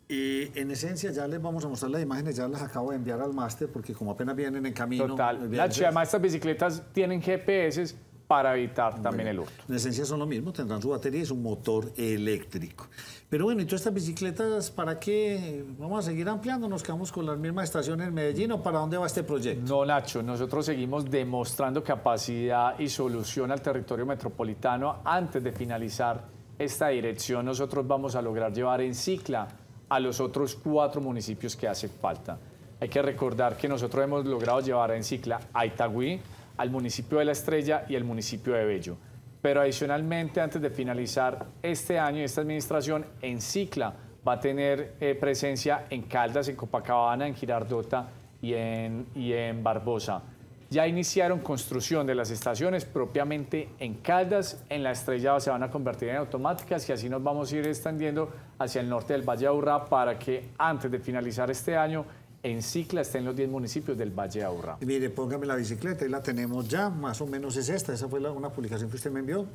Y en esencia ya les vamos a mostrar las imágenes, ya las acabo de enviar al máster porque como apenas vienen en camino. Total. Nacho, además estas bicicletas tienen GPS para evitar también el hurto. En esencia son lo mismo, tendrán su batería y su motor eléctrico. Pero bueno, ¿y todas estas bicicletas para qué? ¿Vamos a seguir ampliando? ¿Nos quedamos con las mismas estaciones en Medellín o para dónde va este proyecto? No, Nacho, nosotros seguimos demostrando capacidad y solución al territorio metropolitano. Antes de finalizar esta dirección, nosotros vamos a lograr llevar en Cicla a los otros 4 municipios que hacen falta. Hay que recordar que nosotros hemos logrado llevar en Cicla a Itagüí, al municipio de La Estrella y al municipio de Bello. Pero adicionalmente, antes de finalizar este año y esta administración, en Cicla va a tener presencia en Caldas, en Copacabana, en Girardota y en Barbosa. Ya iniciaron construcción de las estaciones propiamente en Caldas, en La Estrella se van a convertir en automáticas y así nos vamos a ir extendiendo hacia el norte del Valle de Aburrá para que antes de finalizar este año en Cicla estén los 10 municipios del Valle de Aburrá. Mire, póngame la bicicleta, ahí la tenemos ya, más o menos es esta. Esa fue una publicación que usted me envió.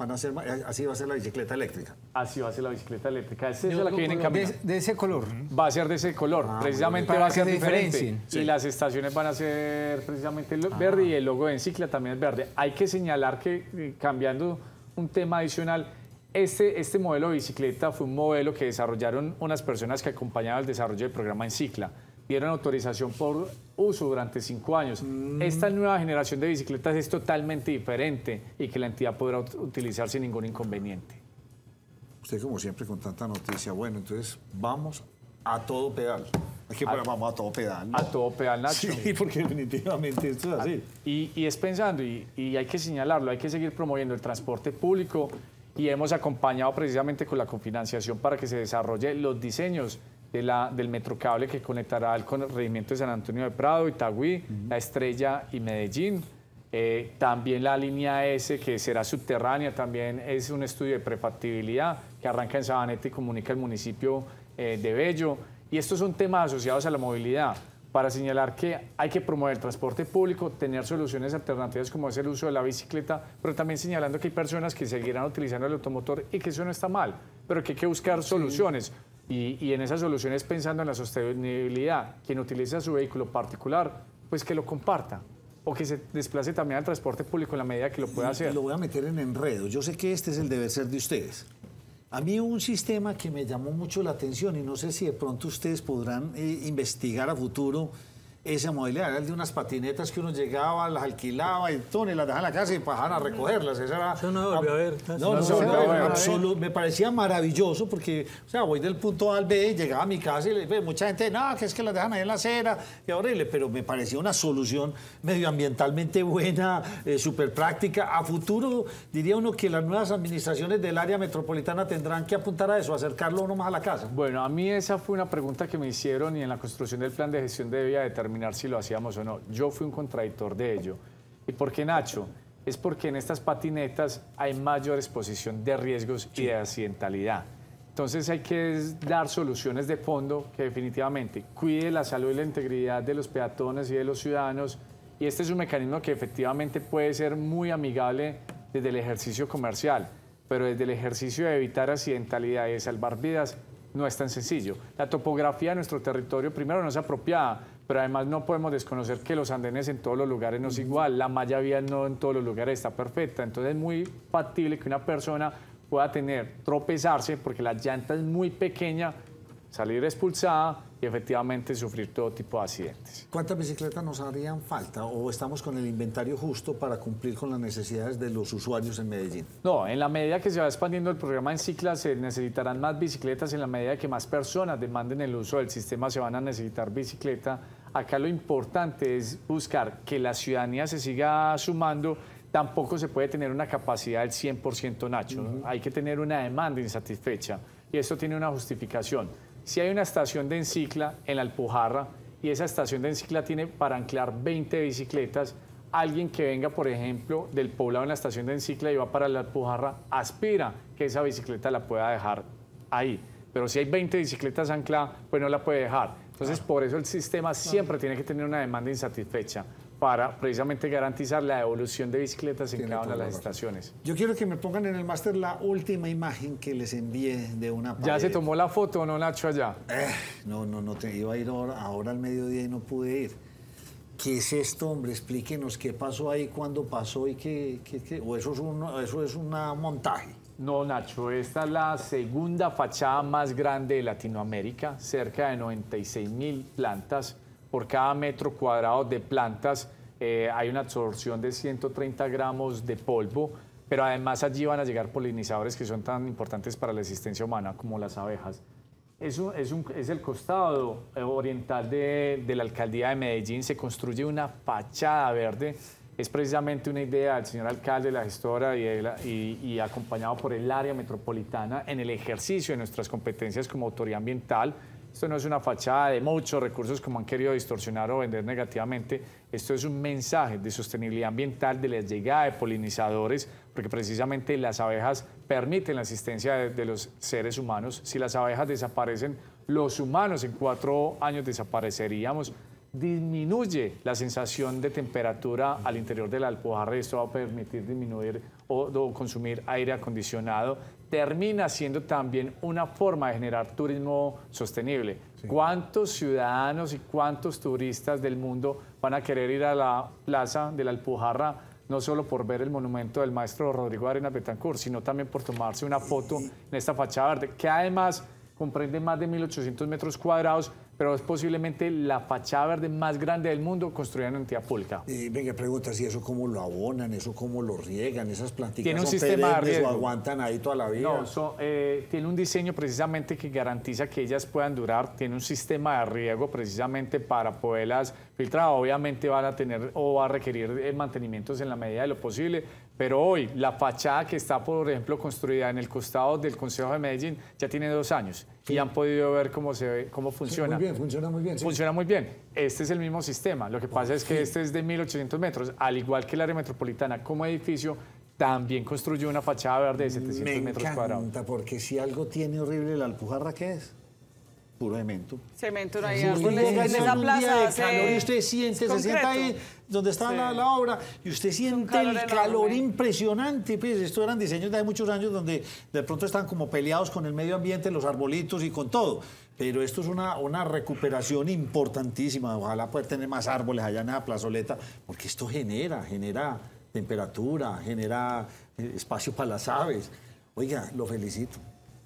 Así va a ser la bicicleta eléctrica. Así va a ser la bicicleta eléctrica. Esa es la que viene en camino. De ese color. Va a ser de ese color, precisamente para va a ser que se diferente. diferencien. Y las estaciones van a ser precisamente verde y el logo de Encicla también es verde. Hay que señalar que, cambiando un tema adicional, este modelo de bicicleta fue un modelo que desarrollaron unas personas que acompañaban el desarrollo del programa Encicla. Dieron autorización por uso durante 5 años. Esta nueva generación de bicicletas es totalmente diferente y que la entidad podrá utilizar sin ningún inconveniente. Usted como siempre con tanta noticia, bueno, entonces vamos a todo pedal. Aquí vamos a todo pedal, ¿no? A todo pedal, Nacho. Sí, porque definitivamente esto es así. Y es pensando, y hay que señalarlo, hay que seguir promoviendo el transporte público y hemos acompañado precisamente con la cofinanciación para que se desarrolle los diseños del metrocable que conectará el corregimiento de San Antonio de Prado, Itagüí, La Estrella y Medellín. También la línea S, que será subterránea, también es un estudio de prefactibilidad que arranca en Sabaneta y comunica el municipio de Bello. Y estos son temas asociados a la movilidad, para señalar que hay que promover el transporte público, tener soluciones alternativas como es el uso de la bicicleta, pero también señalando que hay personas que seguirán utilizando el automotor y que eso no está mal, pero que hay que buscar soluciones. Y en esas soluciones pensando en la sostenibilidad. Quien utiliza su vehículo particular, pues que lo comparta o que se desplace también al transporte público en la medida que lo pueda hacer. Lo voy a meter en enredo. Yo sé que este es el deber ser de ustedes. A mí hubo un sistema que me llamó mucho la atención y no sé si de pronto ustedes podrán investigar a futuro esa modalidad. Era el de unas patinetas que uno llegaba, las alquilaba y todo, y las dejaba en la casa y pasaban a recogerlas. Eso no volvió a ver. Me parecía maravilloso porque, o sea, voy del punto A al B, llegaba a mi casa y le dije, mucha gente, no, que es que las dejan ahí en la acera, qué horrible, pero me parecía una solución medioambientalmente buena, súper práctica. A futuro, diría uno que las nuevas administraciones del área metropolitana tendrán que apuntar a eso, acercarlo uno más a la casa. Bueno, a mí esa fue una pregunta que me hicieron y en la construcción del plan de gestión debía determinar si lo hacíamos o no. Yo fui un contradictor de ello. ¿Y por qué, Nacho? Es porque en estas patinetas hay mayor exposición de riesgos y de accidentalidad. Entonces hay que dar soluciones de fondo que definitivamente cuide la salud y la integridad de los peatones y de los ciudadanos. Y este es un mecanismo que efectivamente puede ser muy amigable desde el ejercicio comercial, pero desde el ejercicio de evitar accidentalidad y de salvar vidas no es tan sencillo. La topografía de nuestro territorio primero no es apropiada, pero además no podemos desconocer que los andenes en todos los lugares no es igual, la malla vial no en todos los lugares está perfecta, entonces es muy factible que una persona pueda tropezarse porque la llanta es muy pequeña, salir expulsada y efectivamente sufrir todo tipo de accidentes. ¿Cuántas bicicletas nos harían falta o estamos con el inventario justo para cumplir con las necesidades de los usuarios en Medellín? No, en la medida que se va expandiendo el programa en Cicla se necesitarán más bicicletas, en la medida que más personas demanden el uso del sistema se van a necesitar bicicleta. Acá lo importante es buscar que la ciudadanía se siga sumando. Tampoco se puede tener una capacidad del 100%, Nacho. Hay que tener una demanda insatisfecha y esto tiene una justificación. Si hay una estación de Encicla en la Alpujarra y esa estación de Encicla tiene para anclar 20 bicicletas, alguien que venga, por ejemplo, del poblado en la estación de Encicla y va para la Alpujarra, aspira que esa bicicleta la pueda dejar ahí. Pero si hay 20 bicicletas ancladas, pues no la puede dejar. Entonces, por eso el sistema siempre tiene que tener una demanda insatisfecha para precisamente garantizar la evolución de bicicletas en cada una de las estaciones. Yo quiero que me pongan en el máster la última imagen que les envié de una pared. ¿Ya se tomó la foto o no, Nacho, allá? No, iba a ir ahora al mediodía y no pude ir. ¿Qué es esto, hombre? Explíquenos qué pasó ahí, cuándo pasó y qué o eso es un montaje. No, Nacho, esta es la segunda fachada más grande de Latinoamérica, cerca de 96.000 plantas. Por cada metro cuadrado de plantas hay una absorción de 130 gramos de polvo, pero además allí van a llegar polinizadores que son tan importantes para la existencia humana como las abejas. Es el costado oriental de la alcaldía de Medellín, se construye una fachada verde. Es precisamente una idea del señor alcalde, la gestora y acompañado por el área metropolitana en el ejercicio de nuestras competencias como autoridad ambiental. Esto no es una fachada de muchos recursos como han querido distorsionar o vender negativamente. Esto es un mensaje de sostenibilidad ambiental, de la llegada de polinizadores, porque precisamente las abejas permiten la asistencia de los seres humanos. Si las abejas desaparecen, los humanos en 4 años desapareceríamos. Disminuye la sensación de temperatura al interior de la Alpujarra y esto va a permitir disminuir o consumir aire acondicionado. Termina siendo también una forma de generar turismo sostenible. Sí. ¿Cuántos ciudadanos y cuántos turistas del mundo van a querer ir a la plaza de la Alpujarra no solo por ver el monumento del maestro Rodrigo Arenas Betancourt, sino también por tomarse una foto en esta fachada verde, que además comprende más de 1.800 metros cuadrados, pero es posiblemente la fachada verde más grande del mundo construida en entidad pública. Venga, pregunta, si eso cómo lo abonan, eso cómo lo riegan, esas plantitas Tiene un son sistema de perennes riego. o aguantan ahí toda la vida. No, tiene un diseño precisamente que garantiza que ellas puedan durar, tiene un sistema de riego precisamente para poderlas filtrar. Obviamente van a tener o va a requerir mantenimientos en la medida de lo posible, pero hoy la fachada que está, por ejemplo, construida en el costado del Consejo de Medellín ya tiene 2 años y han podido ver cómo funciona. Sí, muy bien, funciona muy bien. Sí. Funciona muy bien. Este es el mismo sistema. Lo que pasa es que este es de 1.800 metros, al igual que el área metropolitana como edificio, también construyó una fachada verde de 700 metros cuadrados. Me encanta, porque si algo tiene horrible la Alpujarra, ¿qué es? Puro cemento. Cemento, no hay Usted árboles. llega En en esa un día plaza de calor y usted se sienta ahí donde está la obra y usted siente calor el calor enorme. impresionante. Pues estos eran diseños de hace muchos años donde de pronto están como peleados con el medio ambiente, los arbolitos y con todo. Pero esto es una recuperación importantísima. Ojalá poder tener más árboles allá en esa plazoleta, porque esto genera temperatura, genera espacio para las aves. Oiga, lo felicito.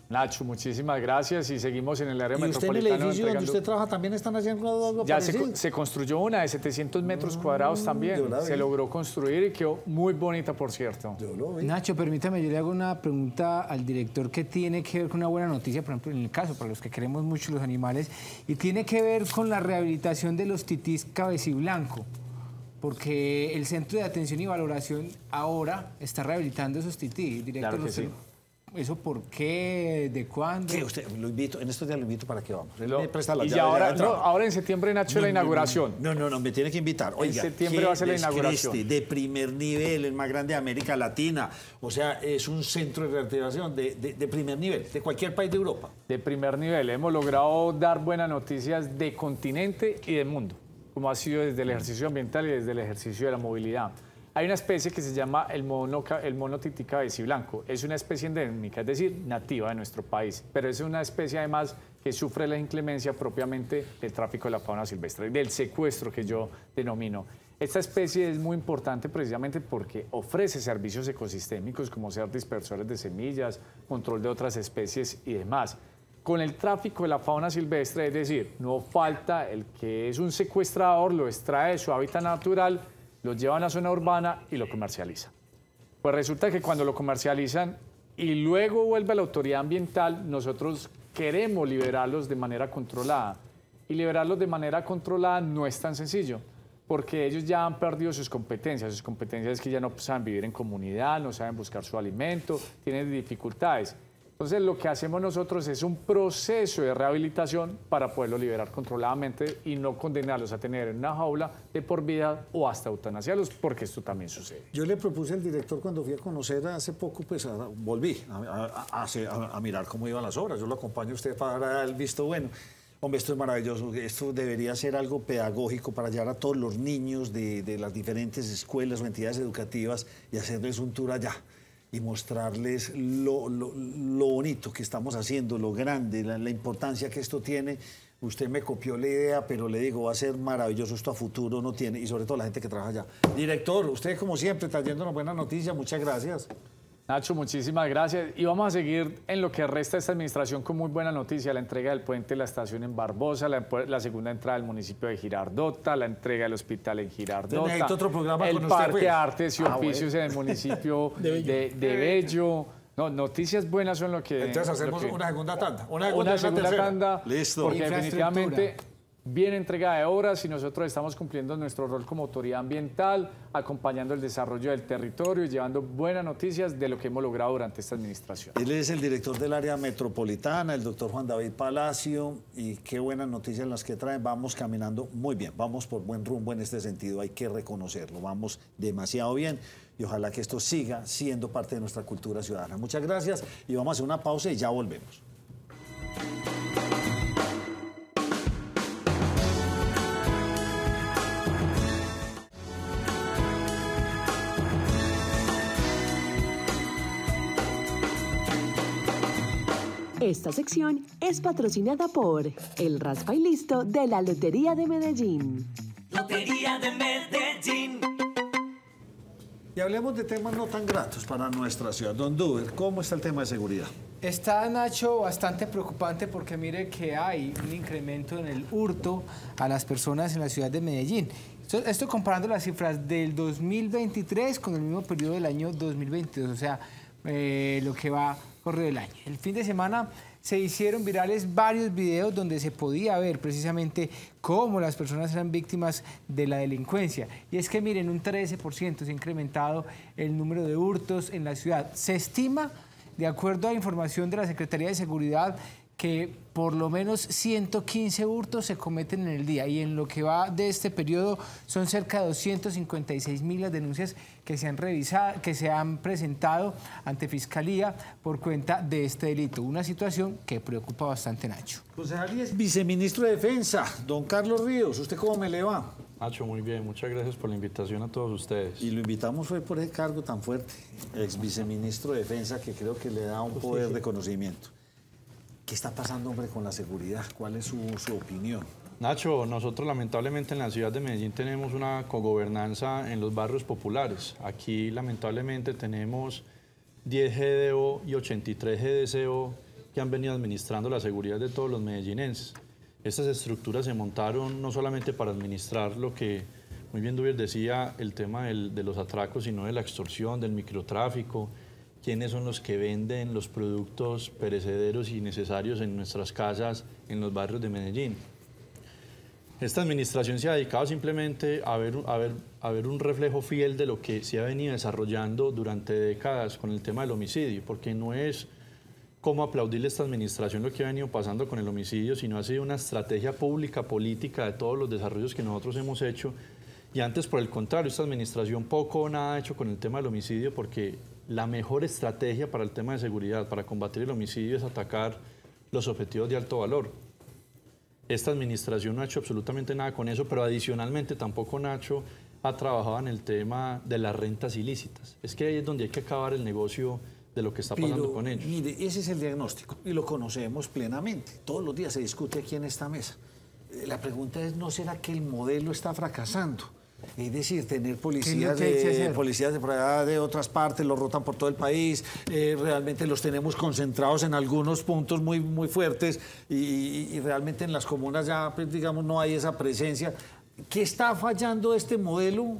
Nacho, muchísimas gracias y seguimos en el área ¿Y usted en el metropolitana. edificio donde entregando- usted trabaja también están haciendo algo Ya parecido? se construyó una de 700 metros cuadrados también. yo la Se vi. logró construir y quedó muy bonita, por cierto. Yo lo vi. Nacho, permítame, yo le hago una pregunta al director que tiene que ver con una buena noticia, por ejemplo, en el caso, para los que queremos mucho los animales, y tiene que ver con la rehabilitación de los titís cabeciblanco, porque el Centro de Atención y Valoración ahora está rehabilitando esos titís. Director, Claro que usted- sí. ¿Eso por qué? ¿De cuándo? Sí, usted, lo invito, en estos días lo invito para que vamos. Él Lo- me presta la y llave ya ahora, de trabajo. ahora en septiembre, Nacho, la inauguración. No, me tiene que invitar. Oiga, septiembre qué va a ser la inauguración. descreste, de primer nivel, el más grande de América Latina. O sea, es un centro de rehabilitación de primer nivel, de cualquier país de Europa. De primer nivel. Hemos logrado dar buenas noticias de continente y del mundo, como ha sido desde el ejercicio ambiental y desde el ejercicio de la movilidad. Hay una especie que se llama el mono tití cabeciblanco. Es una especie endémica, es decir, nativa de nuestro país, pero es una especie además que sufre la inclemencia propiamente del tráfico de la fauna silvestre, del secuestro que yo denomino. Esta especie es muy importante precisamente porque ofrece servicios ecosistémicos como ser dispersores de semillas, control de otras especies y demás. Con el tráfico de la fauna silvestre, es decir, no falta el que es un secuestrador, lo extrae de su hábitat natural, lo lleva a una zona urbana y lo comercializa. Pues resulta que cuando lo comercializan y luego vuelve a la autoridad ambiental, nosotros queremos liberarlos de manera controlada. Y liberarlos de manera controlada no es tan sencillo, porque ellos ya han perdido sus competencias. Sus competencias es que ya no saben vivir en comunidad, no saben buscar su alimento, tienen dificultades. Entonces, lo que hacemos nosotros es un proceso de rehabilitación para poderlo liberar controladamente y no condenarlos a tener en una jaula de por vida o hasta eutanasiarlos, porque esto también sucede. Yo le propuse al director cuando fui a conocer hace poco, pues volví a mirar cómo iban las obras. Yo lo acompaño a usted para dar el visto bueno. Hombre, esto es maravilloso. Esto debería ser algo pedagógico para llevar a todos los niños de las diferentes escuelas o entidades educativas y hacerles un tour allá y mostrarles lo bonito que estamos haciendo, lo grande, la importancia que esto tiene. Usted me copió la idea, pero le digo, va a ser maravilloso, esto a futuro no tiene, y sobre todo la gente que trabaja allá. Director, usted como siempre trayéndonos buenas noticias, muchas gracias. Nacho, muchísimas gracias. Y vamos a seguir en lo que resta de esta administración con muy buena noticia, la entrega del puente de la estación en Barbosa, la segunda entrada del municipio de Girardota, la entrega del hospital en Girardota, Necesito otro programa el con usted, Parque pues. Artes y Oficios en el municipio de Bello. No, noticias buenas son lo que... Entonces hacemos una segunda tanda. Una segunda tercera. tanda. Listo. Porque definitivamente bien entrega de obras y nosotros estamos cumpliendo nuestro rol como autoridad ambiental, acompañando el desarrollo del territorio y llevando buenas noticias de lo que hemos logrado durante esta administración. Él es el director del área metropolitana, el doctor Juan David Palacio, y qué buenas noticias las que traen. Vamos caminando muy bien, vamos por buen rumbo en este sentido, hay que reconocerlo, vamos demasiado bien y ojalá que esto siga siendo parte de nuestra cultura ciudadana. Muchas gracias y vamos a hacer una pausa y ya volvemos. Esta sección es patrocinada por El Raspa y Listo de la Lotería de Medellín. Lotería de Medellín. Y hablemos de temas no tan gratos para nuestra ciudad. Don Duber, ¿cómo está el tema de seguridad? Está, Nacho, bastante preocupante porque mire que hay un incremento en el hurto a las personas en la ciudad de Medellín. Esto comparando las cifras del 2023 con el mismo periodo del año 2022, o sea, lo que va corrido el año. El fin de semana se hicieron virales varios videos donde se podía ver precisamente cómo las personas eran víctimas de la delincuencia. Y es que miren, un 13% se ha incrementado el número de hurtos en la ciudad. Se estima, de acuerdo a información de la Secretaría de Seguridad, que por lo menos 115 hurtos se cometen en el día, y en lo que va de este periodo son cerca de 256.000 las denuncias que se han revisado, que se han presentado ante Fiscalía por cuenta de este delito. Una situación que preocupa bastante, Nacho. José Arias, viceministro de Defensa, don Carlos Ríos, ¿usted cómo me le va? Nacho, muy bien, muchas gracias por la invitación a todos ustedes. Y lo invitamos fue por ese cargo tan fuerte, ex viceministro de Defensa, que creo que le da un poder de conocimiento. ¿Qué está pasando, hombre, con la seguridad? ¿Cuál es su opinión? Nacho, nosotros lamentablemente en la ciudad de Medellín tenemos una cogobernanza en los barrios populares. Aquí lamentablemente tenemos 10 GDO y 83 GDCO que han venido administrando la seguridad de todos los medellinenses. Estas estructuras se montaron no solamente para administrar lo que muy bien Dubier decía, el tema de los atracos, sino de la extorsión, del microtráfico, quiénes son los que venden los productos perecederos y necesarios en nuestras casas, en los barrios de Medellín. Esta administración se ha dedicado simplemente a ver un reflejo fiel de lo que se ha venido desarrollando durante décadas con el tema del homicidio, porque no es cómo aplaudirle a esta administración lo que ha venido pasando con el homicidio, sino ha sido una estrategia pública, política de todos los desarrollos que nosotros hemos hecho. Y antes, por el contrario, esta administración poco o nada ha hecho con el tema del homicidio, porque la mejor estrategia para el tema de seguridad, para combatir el homicidio, es atacar los objetivos de alto valor. Esta administración no ha hecho absolutamente nada con eso, pero adicionalmente tampoco, Nacho, ha trabajado en el tema de las rentas ilícitas. Es que ahí es donde hay que acabar el negocio de lo que está pasando con ellos. Mire, ese es el diagnóstico y lo conocemos plenamente. Todos los días se discute aquí en esta mesa. La pregunta es, ¿no será que el modelo está fracasando? Es decir, tener policías de otras partes, los rotan por todo el país, realmente los tenemos concentrados en algunos puntos muy, muy fuertes y realmente en las comunas ya, pues, digamos, no hay esa presencia. ¿Qué está fallando este modelo?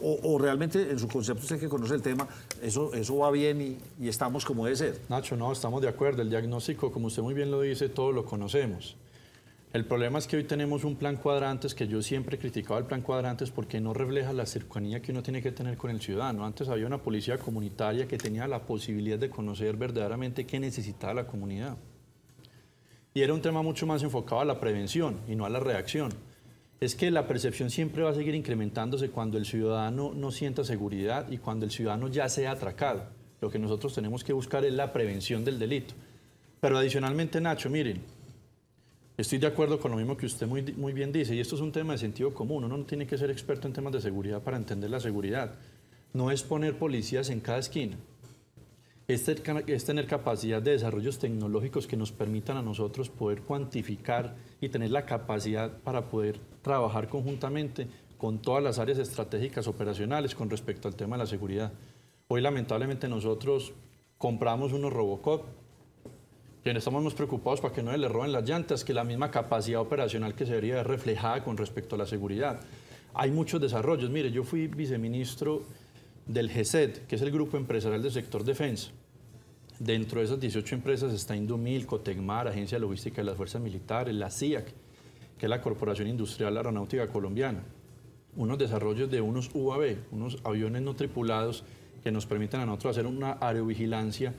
O realmente, en su concepto, usted que conoce el tema, eso va bien y estamos como debe ser. Nacho, no, estamos de acuerdo. El diagnóstico, como usted muy bien lo dice, todos lo conocemos. El problema es que hoy tenemos un plan cuadrantes, que yo siempre he criticado el plan cuadrantes porque no refleja la cercanía que uno tiene que tener con el ciudadano. Antes había una policía comunitaria que tenía la posibilidad de conocer verdaderamente qué necesitaba la comunidad. Y era un tema mucho más enfocado a la prevención y no a la reacción. Es que la percepción siempre va a seguir incrementándose cuando el ciudadano no sienta seguridad y cuando el ciudadano ya sea atracado. Lo que nosotros tenemos que buscar es la prevención del delito. Pero adicionalmente, Nacho, miren, estoy de acuerdo con lo mismo que usted muy bien dice, y esto es un tema de sentido común. Uno no tiene que ser experto en temas de seguridad para entender la seguridad. No es poner policías en cada esquina. Es tener capacidad de desarrollos tecnológicos que nos permitan a nosotros poder cuantificar y tener la capacidad para poder trabajar conjuntamente con todas las áreas estratégicas operacionales con respecto al tema de la seguridad. Hoy, lamentablemente, nosotros compramos unos Robocop, que estamos más preocupados para que no le roben las llantas que la misma capacidad operacional que se debería ver reflejada con respecto a la seguridad. Hay muchos desarrollos. Mire, yo fui viceministro del GESED, que es el grupo empresarial del sector defensa. Dentro de esas 18 empresas está Indomil, Cotecmar, Agencia Logística de las Fuerzas Militares, la CIAC, que es la Corporación Industrial Aeronáutica Colombiana. Unos desarrollos de unos UAV, unos aviones no tripulados, que nos permiten a nosotros hacer una aerovigilancia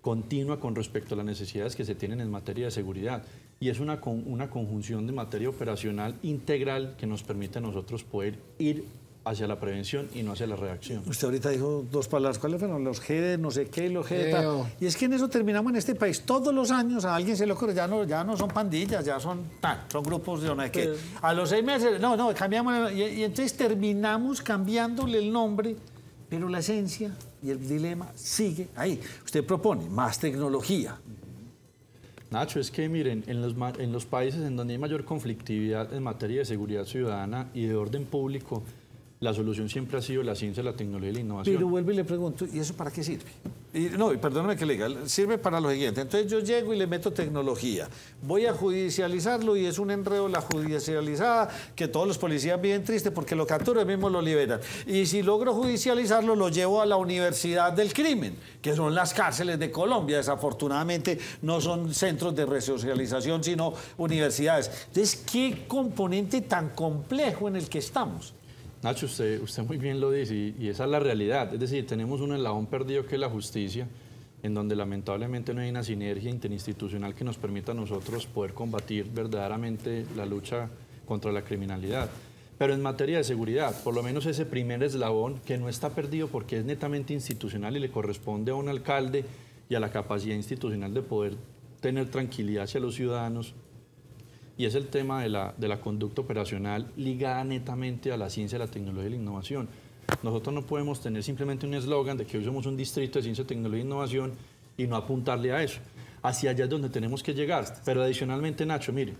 continua con respecto a las necesidades que se tienen en materia de seguridad. Y es una conjunción de materia operacional integral que nos permite a nosotros poder ir hacia la prevención y no hacia la reacción. Usted ahorita dijo dos palabras, ¿cuáles fueron? Los G de no sé qué, los G de tal. Y es que en eso terminamos en este país. Todos los años a alguien se le ocurre, ya no son pandillas, ya son grupos de no sé qué. A los 6 meses, no, cambiamos. Y entonces terminamos cambiándole el nombre, pero la esencia y el dilema sigue ahí. Usted propone más tecnología. Nacho, es que miren, en los países en donde hay mayor conflictividad en materia de seguridad ciudadana y de orden público, la solución siempre ha sido la ciencia, la tecnología y la innovación. Pero vuelvo y le pregunto, ¿y eso para qué sirve? Y perdóname que le diga, sirve para lo siguiente. Entonces yo llego y le meto tecnología. Voy a judicializarlo y es un enredo la judicializada, que todos los policías viven tristes porque lo capturan y mismo lo liberan. Y si logro judicializarlo, lo llevo a la universidad del crimen, que son las cárceles de Colombia. Desafortunadamente no son centros de resocialización, sino universidades. Entonces, ¿qué componente tan complejo en el que estamos? Nacho, usted muy bien lo dice y esa es la realidad. Es decir, tenemos un eslabón perdido que es la justicia, en donde lamentablemente no hay una sinergia interinstitucional que nos permita a nosotros poder combatir verdaderamente la lucha contra la criminalidad. Pero en materia de seguridad, por lo menos ese primer eslabón que no está perdido porque es netamente institucional y le corresponde a un alcalde y a la capacidad institucional de poder tener tranquilidad hacia los ciudadanos, y es el tema de la conducta operacional ligada netamente a la ciencia, la tecnología y la innovación. Nosotros no podemos tener simplemente un eslogan de que hoy somos un distrito de ciencia, tecnología e innovación y no apuntarle a eso. Hacia allá es donde tenemos que llegar. Pero adicionalmente, Nacho, mire,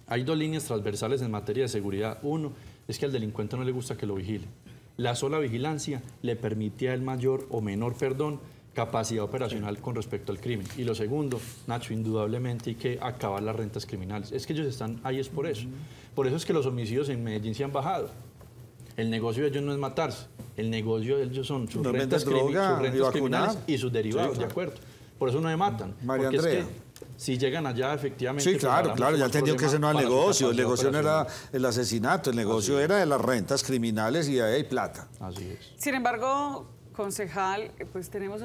hay dos líneas transversales en materia de seguridad. Uno es que al delincuente no le gusta que lo vigile. La sola vigilancia le permite a él mayor o menor, capacidad operacional con respecto al crimen. Y lo segundo, Nacho, indudablemente hay que acabar las rentas criminales. Es que ellos están ahí, es por eso. Por eso es que los homicidios en Medellín se han bajado. El negocio de ellos no es matarse, el negocio de ellos son sus rentas criminales y sus derivados, ¿de acuerdo? Por eso no se matan. María porque Andrea. es que si llegan allá, efectivamente... Sí, claro, ya entendió que ese no es el negocio. El negocio no era el asesinato, el negocio era de las rentas criminales y de ahí hay plata. Así es. Sin embargo, concejal, pues tenemos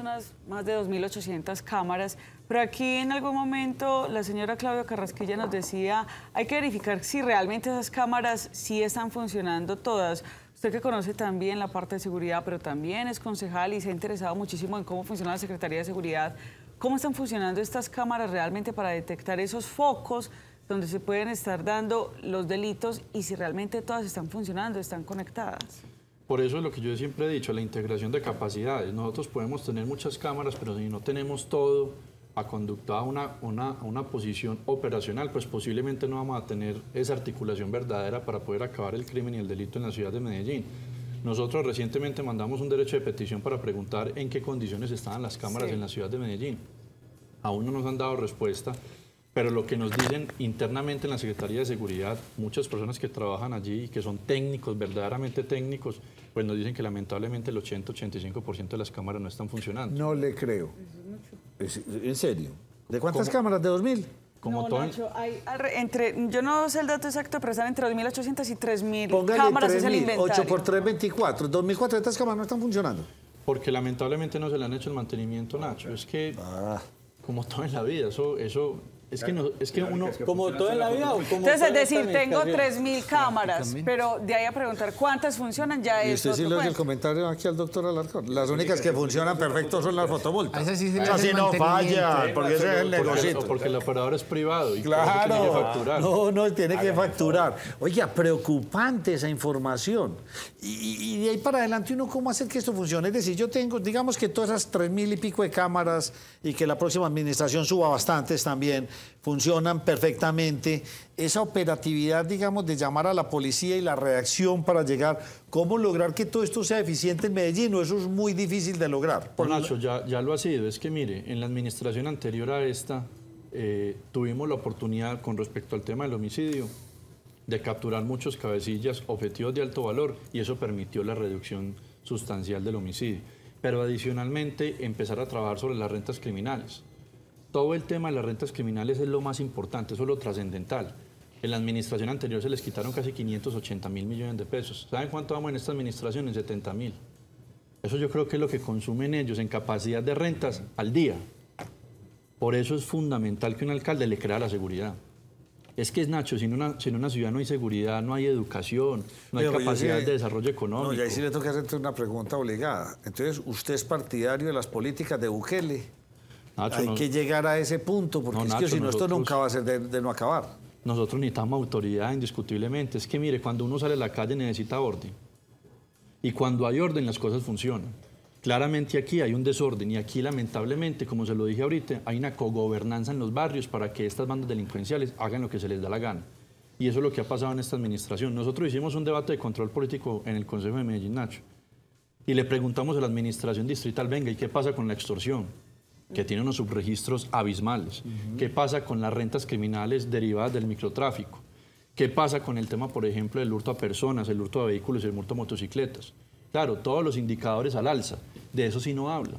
más de 2.800 cámaras, pero aquí en algún momento la señora Claudia Carrasquilla nos decía, hay que verificar si realmente esas cámaras sí están funcionando todas. Usted que conoce también la parte de seguridad, pero también es concejal y se ha interesado muchísimo en cómo funciona la Secretaría de Seguridad. ¿Cómo están funcionando estas cámaras realmente para detectar esos focos donde se pueden estar dando los delitos y si realmente todas están funcionando, están conectadas? Por eso es lo que yo siempre he dicho, la integración de capacidades. Nosotros podemos tener muchas cámaras, pero si no tenemos todo aconductado a una posición operacional, pues posiblemente no vamos a tener esa articulación verdadera para poder acabar el crimen y el delito en la ciudad de Medellín. Nosotros recientemente mandamos un derecho de petición para preguntar en qué condiciones estaban las cámaras en la ciudad de Medellín. Aún no nos han dado respuesta, pero lo que nos dicen internamente en la Secretaría de Seguridad, muchas personas que trabajan allí y que son técnicos, verdaderamente técnicos, pues nos dicen que lamentablemente el 80-85% de las cámaras no están funcionando. No le creo. ¿En serio? ¿De cuántas cámaras? ¿De 2.000? Como no, todo Nacho, hay yo no sé el dato exacto, pero están entre 2.800 y 3.000 cámaras, es el inventario. 8 por 3, 24. 2.400 cámaras no están funcionando. Porque lamentablemente no se le han hecho el mantenimiento, Nacho. Es que, como todo en la vida, eso es que uno... ¿Como todo en la vida o como entonces, es decir, tengo 3.000 cámaras, pero de ahí a preguntar cuántas funcionan ya es otro cuento. ¿Y usted sí le dio el comentario aquí al doctor Alarcón? Las únicas que funcionan perfecto son las fotovoltaicas. Así no falla, porque ese es el negocio. Porque el operador es privado y claro, tiene que facturar. No, tiene que facturar. Oiga, preocupante esa información. Y de ahí para adelante uno, ¿cómo hacer que esto funcione? Es decir, yo tengo, digamos que todas esas 3.000 y pico de cámaras y que la próxima administración suba bastantes también, funcionan perfectamente. Esa operatividad, digamos, de llamar a la policía y la reacción para llegar, ¿cómo lograr que todo esto sea eficiente en Medellín? ¿O eso es muy difícil de lograr? Nacho, ya lo ha sido. Es que, mire, en la administración anterior a esta, tuvimos la oportunidad, con respecto al tema del homicidio, de capturar muchos cabecillas, objetivos de alto valor, y eso permitió la reducción sustancial del homicidio. Pero adicionalmente, empezar a trabajar sobre las rentas criminales. Todo el tema de las rentas criminales es lo más importante, eso es lo trascendental. En la administración anterior se les quitaron casi 580.000 millones de pesos. ¿Saben cuánto vamos en esta administración? En 70.000. Eso yo creo que es lo que consumen ellos en capacidad de rentas al día. Por eso es fundamental que un alcalde le crea la seguridad. Es que, Nacho, si en una ciudad no hay seguridad, no hay educación, no hay capacidad de desarrollo económico. No, y ahí sí le tengo que hacerte una pregunta obligada. Entonces, ¿usted es partidario de las políticas de Bukele? Nacho, hay que llegar a ese punto, porque es que si no, esto nunca va a ser de no acabar. Nosotros necesitamos autoridad, indiscutiblemente. Es que, mire, cuando uno sale a la calle necesita orden. Y cuando hay orden, las cosas funcionan. Claramente aquí hay un desorden y aquí, lamentablemente, como se lo dije ahorita, hay una cogobernanza en los barrios para que estas bandas delincuenciales hagan lo que se les da la gana. Y eso es lo que ha pasado en esta administración. Nosotros hicimos un debate de control político en el Consejo de Medellín, Nacho, y le preguntamos a la administración distrital, venga, ¿y qué pasa con la extorsión? Que tiene unos subregistros abismales. ¿Qué pasa con las rentas criminales derivadas del microtráfico? ¿Qué pasa con el tema, por ejemplo, del hurto a personas, el hurto a vehículos y el hurto a motocicletas? Claro, todos los indicadores al alza. De eso sí no habla.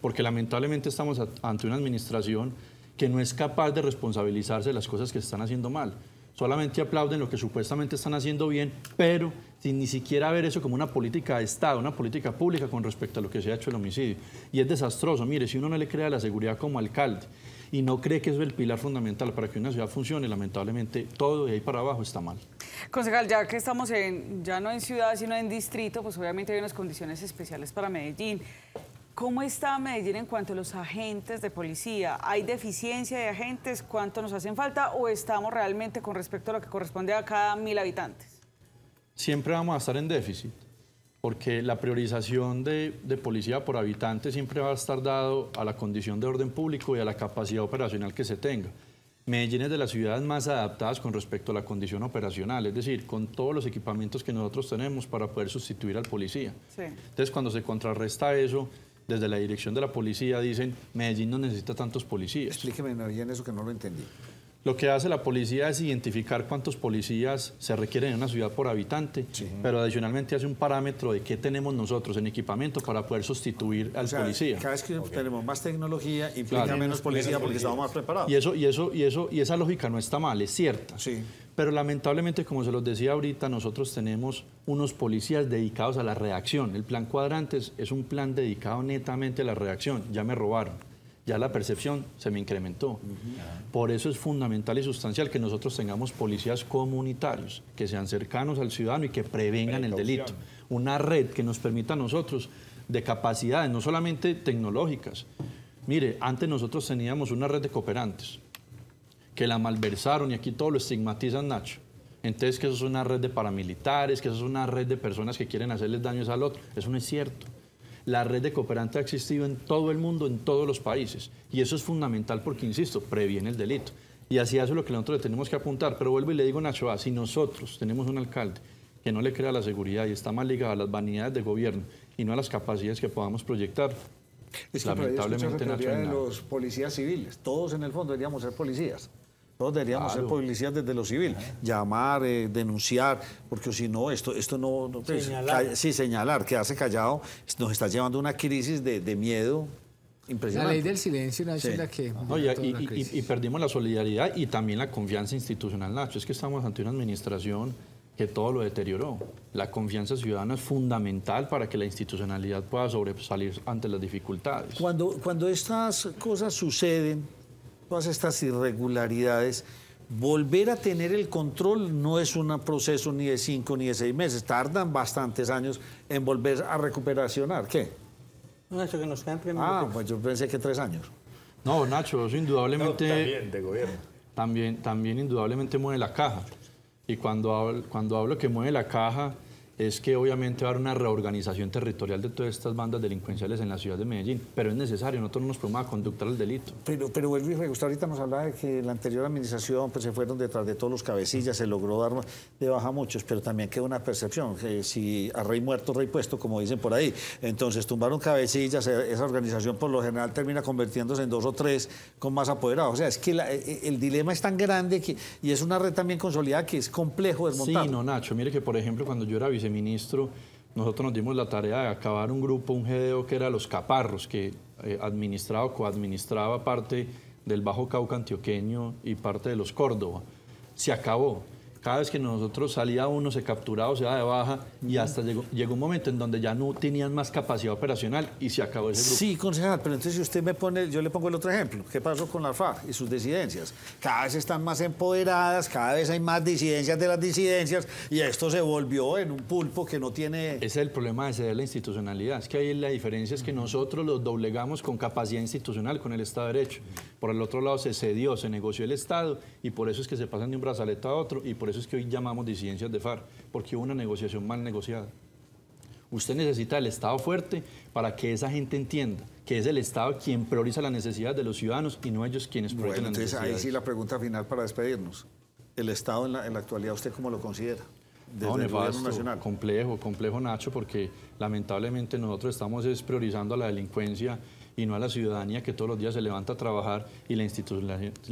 Porque lamentablemente estamos ante una administración que no es capaz de responsabilizarse de las cosas que se están haciendo mal. Solamente aplauden lo que supuestamente están haciendo bien, pero sin ni siquiera ver eso como una política de Estado, una política pública con respecto a lo que se ha hecho el homicidio. Y es desastroso. Mire, si uno no le cree a la seguridad como alcalde y no cree que eso es el pilar fundamental para que una ciudad funcione, lamentablemente todo de ahí para abajo está mal. Concejal, ya que estamos ya no en ciudad, sino en distrito, pues obviamente hay unas condiciones especiales para Medellín. ¿Cómo está Medellín en cuanto a los agentes de policía? ¿Hay deficiencia de agentes? ¿Cuánto nos hacen falta? ¿O estamos realmente con respecto a lo que corresponde a cada 1000 habitantes? Siempre vamos a estar en déficit, porque la priorización de policía por habitante siempre va a estar dado a la condición de orden público y a la capacidad operacional que se tenga. Medellín es de las ciudades más adaptadas con respecto a la condición operacional, es decir, con todos los equipamientos que nosotros tenemos para poder sustituir al policía. Sí. Entonces, cuando se contrarresta eso, desde la dirección de la policía dicen, Medellín no necesita tantos policías. Explíqueme bien eso que no lo entendí. Lo que hace la policía es identificar cuántos policías se requieren en una ciudad por habitante, pero adicionalmente hace un parámetro de qué tenemos nosotros en equipamiento para poder sustituir al policía. Cada vez que tenemos más tecnología, implica menos policía porque estamos más preparados. Y esa lógica no está mal, es cierta. Sí. Pero lamentablemente, como se los decía ahorita, nosotros tenemos unos policías dedicados a la redacción. El plan Cuadrantes es un plan dedicado netamente a la redacción. Ya me robaron. Ya la percepción se me incrementó. Por eso es fundamental y sustancial que nosotros tengamos policías comunitarios, que sean cercanos al ciudadano y que prevengan el delito. Una red que nos permita a nosotros de capacidades, no solamente tecnológicas. Mire, antes nosotros teníamos una red de cooperantes, que la malversaron y aquí todo lo estigmatizan, Nacho. Entonces que eso es una red de paramilitares, que eso es una red de personas que quieren hacerles daños al otro. Eso no es cierto. La red de cooperantes ha existido en todo el mundo, en todos los países. Y eso es fundamental porque, insisto, previene el delito. Y hacia eso es lo que nosotros le tenemos que apuntar. Pero vuelvo y le digo, Nacho, si nosotros tenemos un alcalde que no le crea a la seguridad y está más ligado a las vanidades de gobierno y no a las capacidades que podamos proyectar, es que lamentablemente, Nacho, de los policías civiles, todos en el fondo deberíamos ser policías. Todos deberíamos ser policías desde lo civil, llamar, denunciar, porque si no, esto no pues, señalar, quedarse callado, nos está llevando a una crisis de miedo impresionante. La ley del silencio, Nacho, es la que... No, y perdimos la solidaridad y también la confianza institucional, Nacho. Es que estamos ante una administración que todo lo deterioró. La confianza ciudadana es fundamental para que la institucionalidad pueda sobresalir ante las dificultades. Cuando estas cosas suceden, todas estas irregularidades, volver a tener el control no es un proceso ni de 5 ni de 6 meses. Tardan bastantes años en volver a recuperacionar. ¿Qué? No, eso que nos quedan 3 minutos. Pues yo pensé que 3 años. No, Nacho, eso indudablemente... No, también de gobierno. También indudablemente mueve la caja. Y cuando hablo que mueve la caja, es que obviamente va a haber una reorganización territorial de todas estas bandas delincuenciales en la ciudad de Medellín, pero es necesario, nosotros no nos podemos conductar el delito. Pero vuelvo y regreso, usted ahorita nos hablaba de que la anterior administración pues, se fueron detrás de todos los cabecillas, se logró dar de baja a muchos, pero también queda una percepción, que si a rey muerto, rey puesto, como dicen por ahí, entonces tumbaron cabecillas, esa organización por lo general termina convirtiéndose en 2 o 3 con más apoderados. O sea, es que el dilema es tan grande y es una red también consolidada que es complejo desmontar. Sí, no, Nacho, mire que por ejemplo cuando yo era viceministro, nosotros nos dimos la tarea de acabar un grupo, un GDO que era Los Caparros, que administraba o coadministraba parte del Bajo Cauca antioqueño y parte de los Córdoba. Se acabó. Cada vez que nosotros salía uno, se capturaba o se daba de baja y hasta llegó un momento en donde ya no tenían más capacidad operacional y se acabó ese grupo. Sí, concejal, pero entonces si usted me pone, yo le pongo el otro ejemplo. ¿Qué pasó con la FARC y sus disidencias? Cada vez están más empoderadas, cada vez hay más disidencias de las disidencias y esto se volvió en un pulpo que no tiene... Ese es el problema de ceder la institucionalidad. Es que ahí la diferencia es que nosotros los doblegamos con capacidad institucional, con el Estado de Derecho. Por el otro lado se cedió, se negoció el Estado y por eso es que se pasan de un brazalete a otro y por eso es que hoy llamamos disidencias de FARC, porque hubo una negociación mal negociada. Usted necesita el Estado fuerte para que esa gente entienda que es el Estado quien prioriza las necesidades de los ciudadanos y no ellos quienes priorizan las necesidades. Ahí sí la pregunta final para despedirnos. el Estado en la actualidad, ¿usted cómo lo considera? Desde No, el gobierno nefasto, nacional. complejo Nacho, porque lamentablemente nosotros estamos priorizando a la delincuencia y no a la ciudadanía que todos los días se levanta a trabajar y la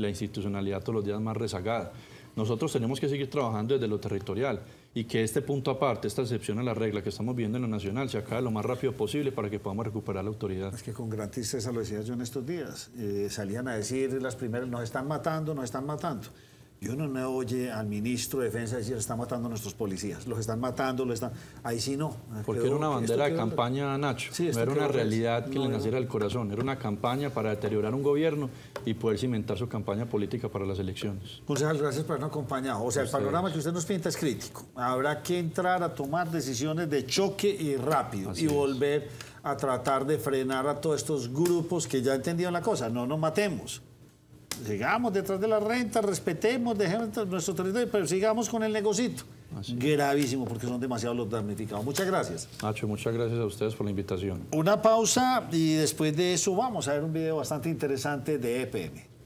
institucionalidad todos los días más rezagada. Nosotros tenemos que seguir trabajando desde lo territorial y que este punto aparte, esta excepción a la regla que estamos viendo en lo nacional, se acabe lo más rápido posible para que podamos recuperar la autoridad. Es que con gran tristeza lo decía yo en estos días. Salían a decir las primeras, nos están matando, nos están matando. Y uno no oye al ministro de Defensa decir, están matando a nuestros policías, los están matando, ahí sí no. Porque era una bandera de campaña, Nacho, sí, no era una realidad que le naciera del corazón, era una campaña para deteriorar un gobierno y poder cimentar su campaña política para las elecciones. Concejal, gracias por habernos acompañado. O sea, el panorama que usted nos pinta es crítico. Habrá que entrar a tomar decisiones de choque y rápido y volver a tratar de frenar a todos estos grupos que ya entendieron la cosa. No nos matemos. Sigamos detrás de la renta, respetemos, dejemos nuestro territorio, pero sigamos con el negocito. Gravísimo, porque son demasiados los damnificados. Muchas gracias. Nacho, muchas gracias a ustedes por la invitación. Una pausa y después de eso vamos a ver un video bastante interesante de EPM.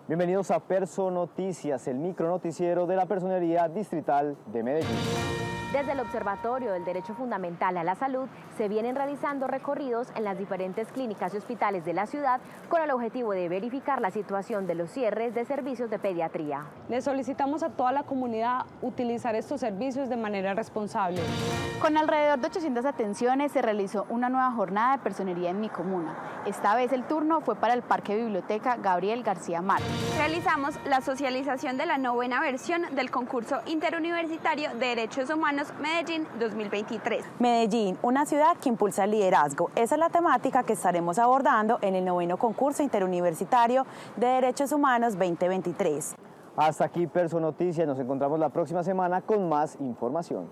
Bienvenidos a Perso Noticias, el micronoticiero de la Personería Distrital de Medellín. Desde el Observatorio del Derecho Fundamental a la Salud se vienen realizando recorridos en las diferentes clínicas y hospitales de la ciudad con el objetivo de verificar la situación de los cierres de servicios de pediatría. Le solicitamos a toda la comunidad utilizar estos servicios de manera responsable. Con alrededor de 800 atenciones se realizó una nueva jornada de personería en mi comuna. Esta vez el turno fue para el Parque Biblioteca Gabriel García Márquez. Realizamos la socialización de la 9ª versión del concurso interuniversitario de Derechos Humanos Medellín 2023. Medellín, una ciudad que impulsa el liderazgo. Esa es la temática que estaremos abordando en el 9º concurso interuniversitario de Derechos Humanos 2023. Hasta aquí Perso Noticias, nos encontramos la próxima semana con más información.